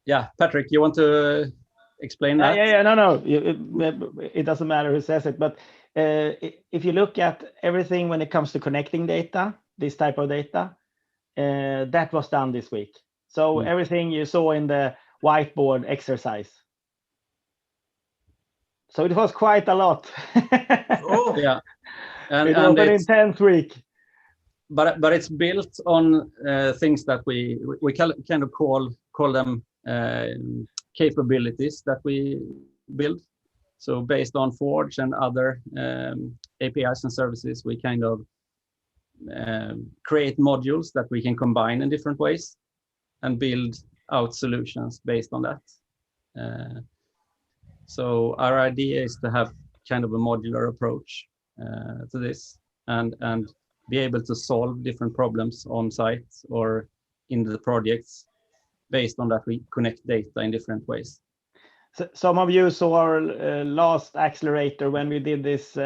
yeah, Patrick, you want to explain that? No. It doesn't matter who says it, but if you look at everything when it comes to connecting data, this type of data, that was done this week. So everything you saw in the whiteboard exercise. So it was quite a lot. Oh. Yeah, it was an intense week. But it's built on things that we kind of call them capabilities that we build. So based on Forge and other APIs and services, we kind of create modules that we can combine in different ways and build out solutions based on that. So our idea is to have kind of a modular approach to this and be able to solve different problems on site or in the projects based on that we connect data in different ways. So some of you saw our last accelerator when we did this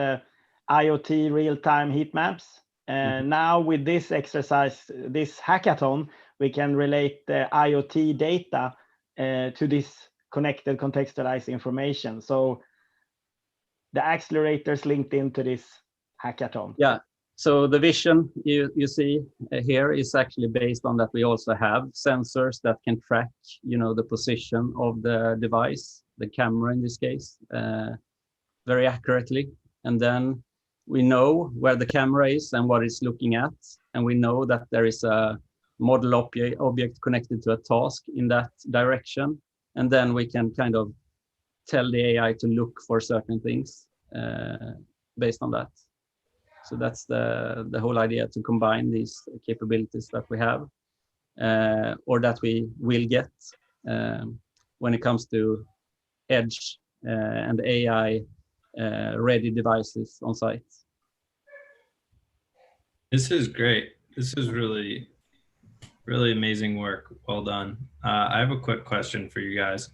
IoT real-time heat maps. And now with this exercise, this hackathon, we can relate the IoT data to this connected contextualized information. So the accelerators linked into this hackathon. Yeah. So the vision you see here is actually based on that we also have sensors that can track, the position of the device, the camera in this case, very accurately. And then we know where the camera is and what it's looking at. And we know that there is a model object connected to a task in that direction. And then we can kind of tell the AI to look for certain things based on that. So that's the whole idea, to combine these capabilities that we have or that we will get when it comes to edge and AI ready devices on site. This is great. This is really, really amazing work. Well done. I have a quick question for you guys.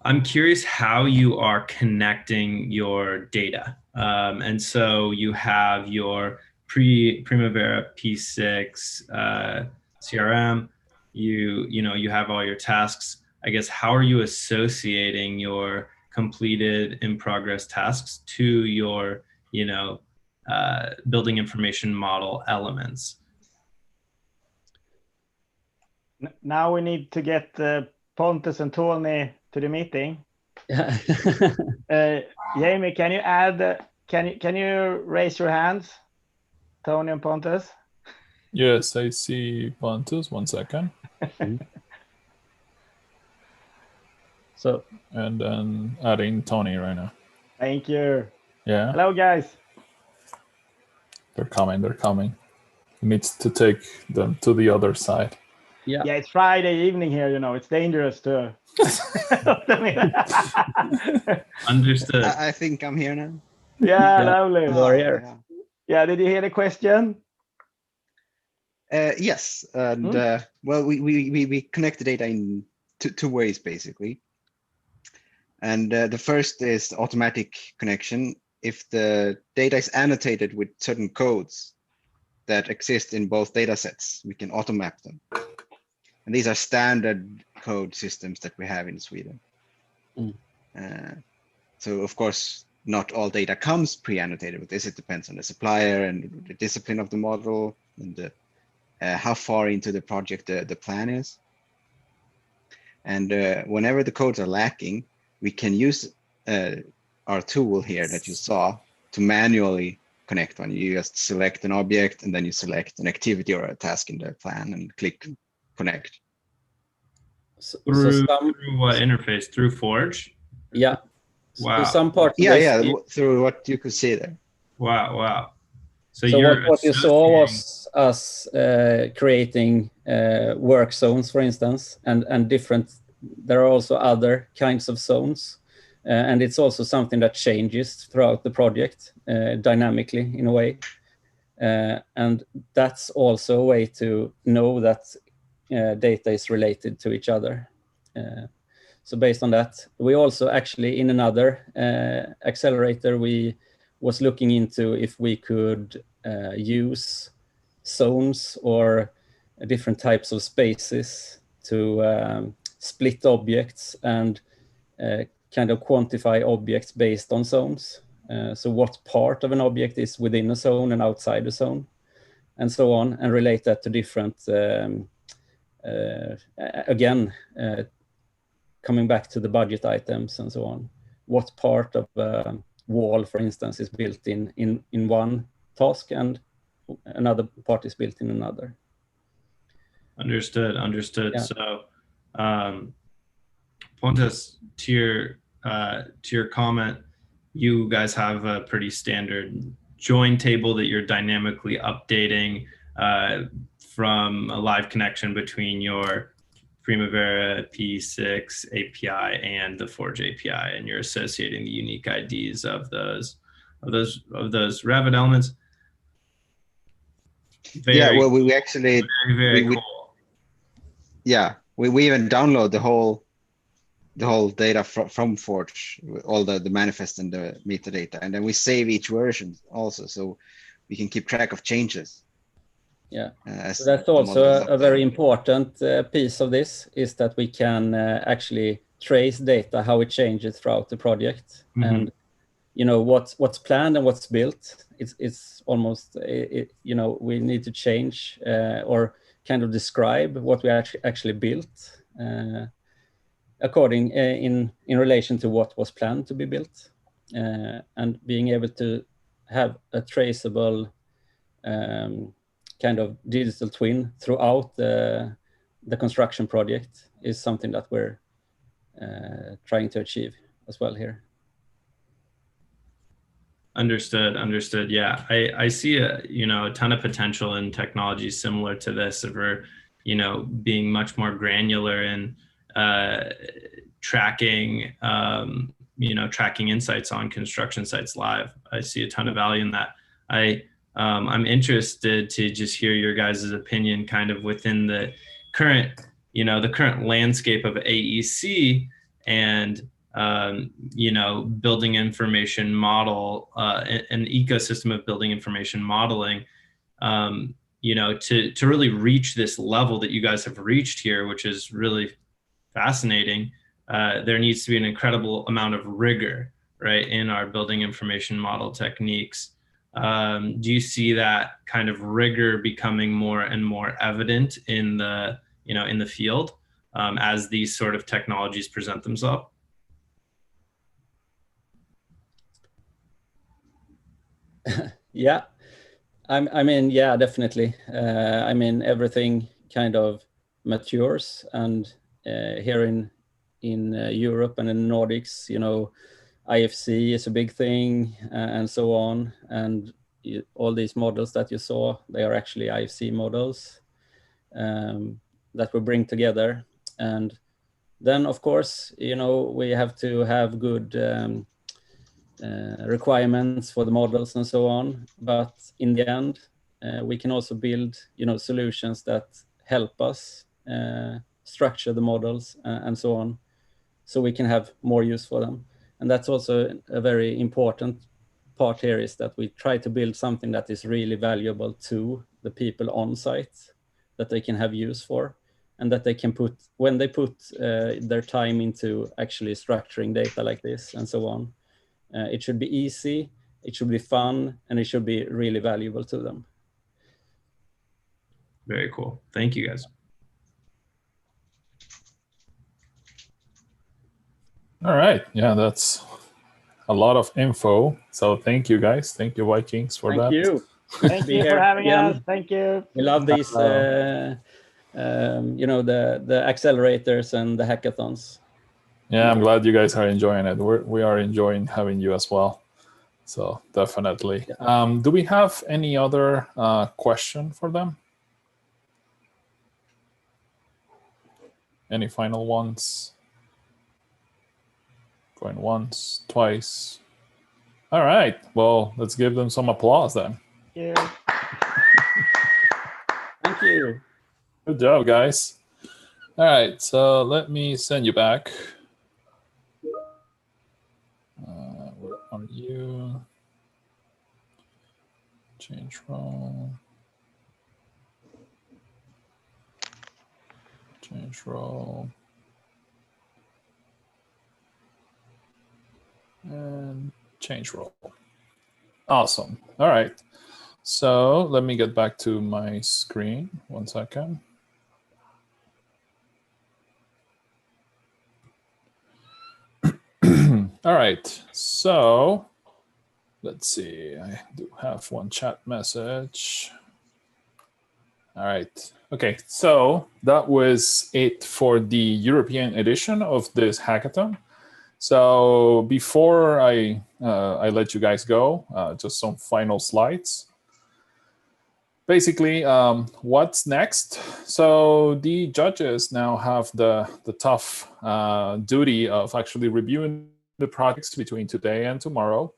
I'm curious how you are connecting your data. And so you have your Primavera P6 CRM, you have all your tasks. I guess, how are you associating your completed in progress tasks to your, building information model elements? Now we need to get Pontus and Tony to the meeting. Jamie, can you add? Can you raise your hands, Tony and Pontus? Yes, I see Pontus. 1 second. So and then adding Tony right now. Thank you. Yeah. Hello, guys. They're coming. He needs to take them to the other side. Yeah, it's Friday evening here, it's dangerous to. Understood. I think I'm here now. Yeah, lovely. Yeah, did you hear the question? Yes, and well, we connect the data in two ways basically. And the first is automatic connection. If the data is annotated with certain codes that exist in both data sets, we can automap them. And these are standard code systems that we have in Sweden. So of course, not all data comes pre-annotated with this. It depends on the supplier and the discipline of the model and how far into the project the plan is. And whenever the codes are lacking, we can use our tool here that you saw to manually connect one. You just select an object and then you select an activity or a task in the plan and click connect. Through what interface? Through Forge? Yeah. Wow. So some part. Through what you could see there. Wow. So what you saw was us creating work zones, for instance, and different. There are also other kinds of zones, and it's also something that changes throughout the project dynamically in a way. And that's also a way to know that data is related to each other. So based on that, we also actually in another accelerator, we was looking into if we could use zones or different types of spaces to split objects and kind of quantify objects based on zones. So what part of an object is within a zone and outside a zone, and so on, and relate that to different, again, coming back to the budget items and so on. What part of a wall, for instance, is built in one task and another part is built in another. Understood. Yeah. So, Pontus, to your comment, you guys have a pretty standard join table that you're dynamically updating from a live connection between your Primavera P6 API and the Forge API, and you're associating the unique IDs of those Revit elements. Yeah, well, we actually very cool. Yeah, we even download the whole data from Forge, all the manifest and the metadata, and then we save each version also, so we can keep track of changes. Yeah, so that's also a very important piece of this, is that we can actually trace data, how it changes throughout the project. And you know what's planned and what's built. It's almost you know, we need to change or kind of describe what we actually built according in relation to what was planned to be built, and being able to have a traceable kind of digital twin throughout the construction project is something that we're trying to achieve as well here. Understood. Yeah, I see a ton of potential in technology similar to this, if we're being much more granular in tracking tracking insights on construction sites live. I see a ton of value in that. I'm interested to just hear your guys' opinion kind of within the current landscape of AEC and building information model, an ecosystem of building information modeling, to really reach this level that you guys have reached here, which is really fascinating. There needs to be an incredible amount of rigor, right, in our building information model techniques. Do you see that kind of rigor becoming more and more evident in the field as these sort of technologies present themselves? Yeah, I mean, yeah, definitely. I mean, everything kind of matures, and here in Europe and in the Nordics, IFC is a big thing, and so on. And all these models that you saw, they are actually IFC models that we bring together. And then, of course, we have to have good requirements for the models and so on. But in the end, we can also build, solutions that help us structure the models and so on, so we can have more use for them. And that's also a very important part here, is that we try to build something that is really valuable to the people on site, that they can have use for, and that they can put, when they put their time into actually structuring data like this and so on, it should be easy, it should be fun, and it should be really valuable to them. Very cool. Thank you, guys. All right. Yeah, that's a lot of info. So thank you, guys. Thank you, Vikings, for that. Thank you. Thank you for having us. Thank you. We love these, the accelerators and the hackathons. Yeah, I'm glad you guys are enjoying it. We are enjoying having you as well. So definitely. Do we have any other question for them? Any final ones? Going once, twice. All right. Well, let's give them some applause then. Yeah. Thank you. Good job, guys. All right, so let me send you back. Where are you? Change role. Change role. And change role. Awesome. All right. So let me get back to my screen. 1 second. All right. So let's see. I do have one chat message. All right. Okay. So that was it for the European edition of this hackathon. So before I let you guys go, just some final slides. Basically, what's next? So the judges now have the tough duty of actually reviewing the projects between today and tomorrow.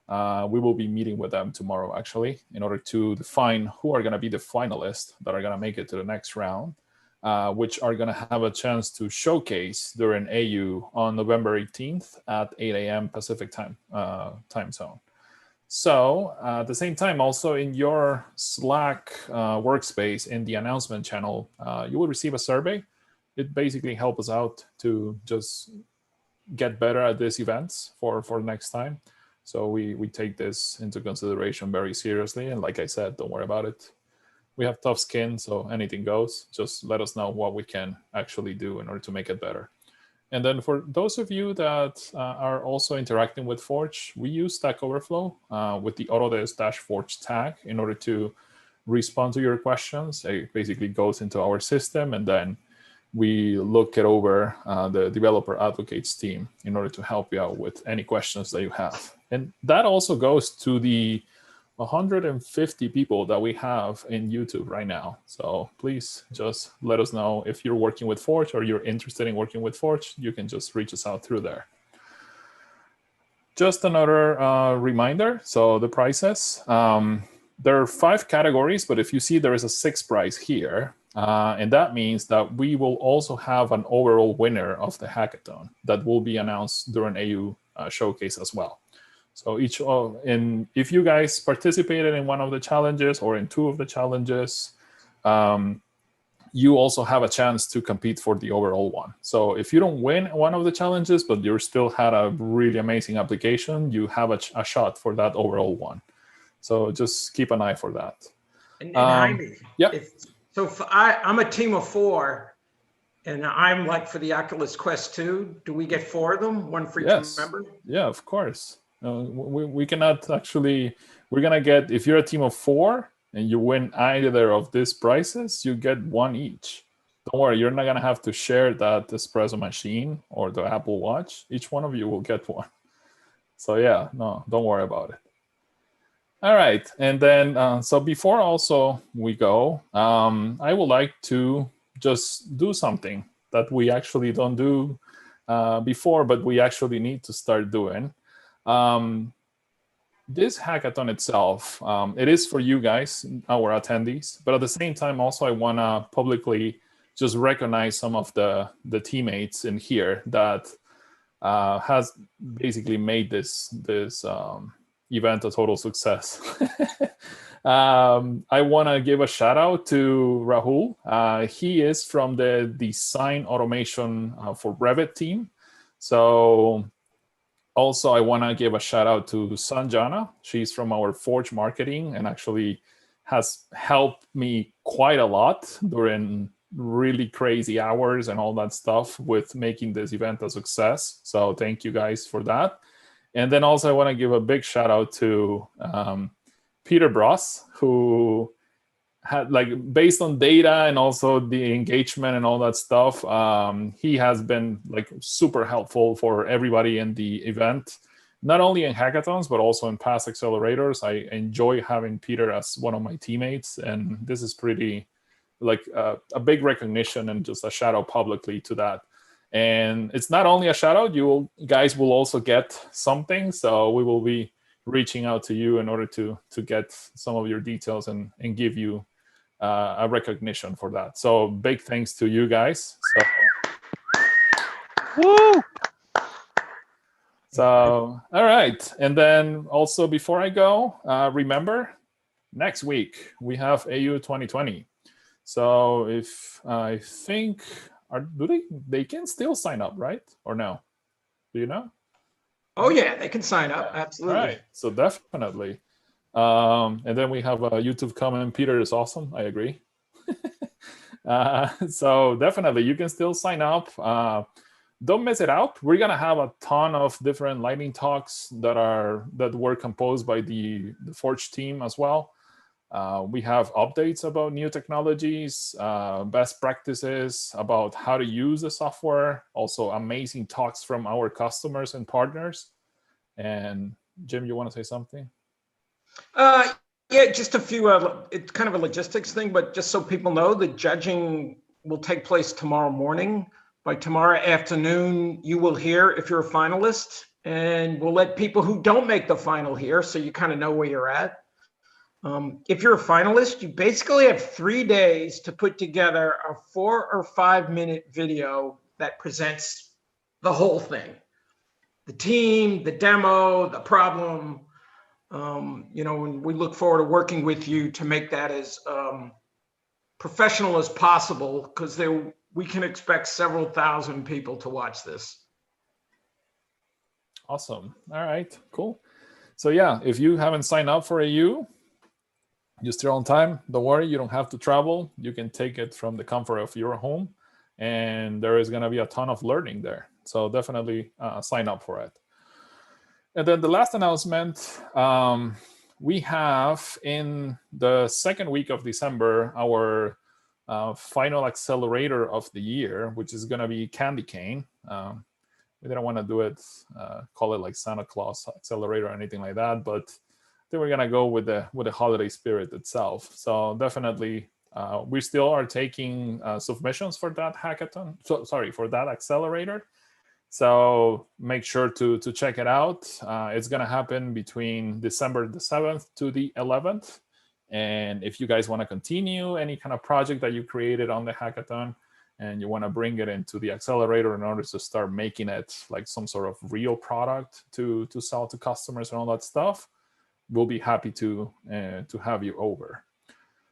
We will be meeting with them tomorrow, actually, in order to define who are going to be the finalists that are going to make it to the next round, which are going to have a chance to showcase during AU on November 18th at 8 a.m. Pacific time zone. So at the same time, also in your Slack workspace in the announcement channel, you will receive a survey. It basically helps us out to just get better at these events for next time. So we take this into consideration very seriously. And like I said, don't worry about it. We have tough skin, so anything goes. Just let us know what we can actually do in order to make it better. And then for those of you that are also interacting with Forge, we use Stack Overflow with the Autodesk-Forge tag in order to respond to your questions. It basically goes into our system, and then we look it over the developer advocates team in order to help you out with any questions that you have. And that also goes to the 150 people that we have in YouTube right now. So please just let us know if you're working with Forge or you're interested in working with Forge. You can just reach us out through there. Just another reminder. So the prizes, there are 5 categories, but if you see there is a 6th prize here, and that means that we will also have an overall winner of the hackathon that will be announced during AU showcase as well. So if you guys participated in one of the challenges or in 2 of the challenges, you also have a chance to compete for the overall one. So if you don't win one of the challenges, but you still had a really amazing application, you have a shot for that overall one. So just keep an eye for that. And Jaime, yeah. So I'm a team of 4, and I'm like for the Oculus Quest 2. Do we get 4 of them? One for each member? Yeah, of course. We cannot actually, we're going to get, if you're a team of 4 and you win either of these prizes, you get 1 each. Don't worry, you're not going to have to share that espresso machine or the Apple Watch. Each one of you will get 1. So yeah, no, don't worry about it. All right, and then, so before also we go, I would like to just do something that we actually don't do before, but we actually need to start doing. This hackathon itself, it is for you guys, our attendees, but at the same time, also I want to publicly just recognize some of the teammates in here that has basically made this event a total success. I want to give a shout out to Rahul. He is from the design automation for Revit team. So also, I want to give a shout out to Sanjana. She's from our Forge marketing and actually has helped me quite a lot during really crazy hours and all that stuff with making this event a success. So thank you guys for that. And then also I want to give a big shout out to Peter Bross, who had, like, based on data and also the engagement and all that stuff, he has been like super helpful for everybody in the event, not only in hackathons, but also in past accelerators. I enjoy having Peter as one of my teammates, and this is pretty like a big recognition and just a shout out publicly to that. And it's not only a shout out, you guys will also get something. So we will be reaching out to you in order to get some of your details and give you a recognition for that. So big thanks to you guys. So, woo! So, all right. And then also before I go, remember, next week we have AU 2020. So if I think, they can still sign up, right? Or no? Do you know? Oh yeah, they can sign up. Absolutely. All right. So definitely. And then we have a YouTube comment. Peter is awesome. I agree. So definitely you can still sign up. Don't miss it out. We're gonna have a ton of different lightning talks that were composed by the Forge team as well. We have updates about new technologies, best practices about how to use the software, also amazing talks from our customers and partners. And Jim, you want to say something? Yeah, just a few, it's kind of a logistics thing, but just so people know, the judging will take place tomorrow morning. By tomorrow afternoon, you will hear if you're a finalist, and we'll let people who don't make the final hear, so you kind of know where you're at. If you're a finalist, you basically have 3 days to put together a 4 or 5 minute video that presents the whole thing. The team, the demo, the problem, you know, and we look forward to working with you to make that as professional as possible, because we can expect several thousand people to watch this. Awesome. All right, cool. So yeah, if you haven't signed up for AU, you're still on time. Don't worry, you don't have to travel. You can take it from the comfort of your home, and there is going to be a ton of learning there. So definitely sign up for it. And then the last announcement, we have in the second week of December, our final accelerator of the year, which is going to be Candy Cane. We didn't want to do it, call it like Santa Claus accelerator or anything like that, but I think we're going to go with the holiday spirit itself. So definitely, we still are taking submissions for that hackathon. So, sorry, for that accelerator. So make sure to check it out. It's going to happen between December the 7th to the 11th. And if you guys want to continue any kind of project that you created on the hackathon and you want to bring it into the accelerator in order to start making it like some sort of real product to sell to customers and all that stuff, we'll be happy to have you over.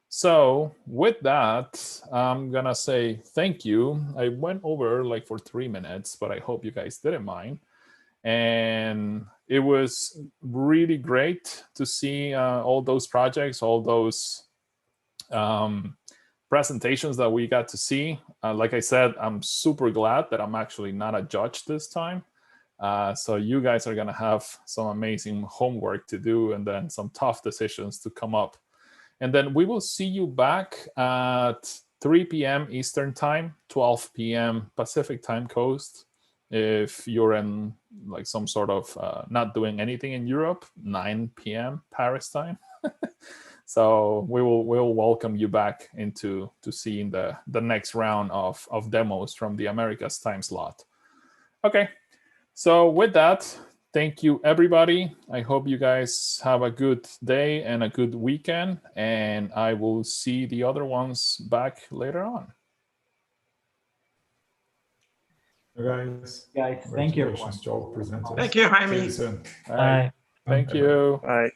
So with that, I'm gonna say thank you. I went over like for 3 minutes, but I hope you guys didn't mind. And it was really great to see all those projects, all those presentations that we got to see. Like I said, I'm super glad that I'm actually not a judge this time. So you guys are gonna have some amazing homework to do and then some tough decisions to come up. And then we will see you back at 3 p.m. Eastern time, 12 p.m. Pacific time coast. If you're in like some sort of not doing anything in Europe, 9 p.m. Paris time. So we'll welcome you back to seeing the next round of demos from the Americas time slot. Okay, so with that, thank you, everybody. I hope you guys have a good day and a good weekend, and I will see the other ones back later on. Guys, thank you, everyone. Joe presented. Thank you, Jaime. Bye. Thank you. Bye.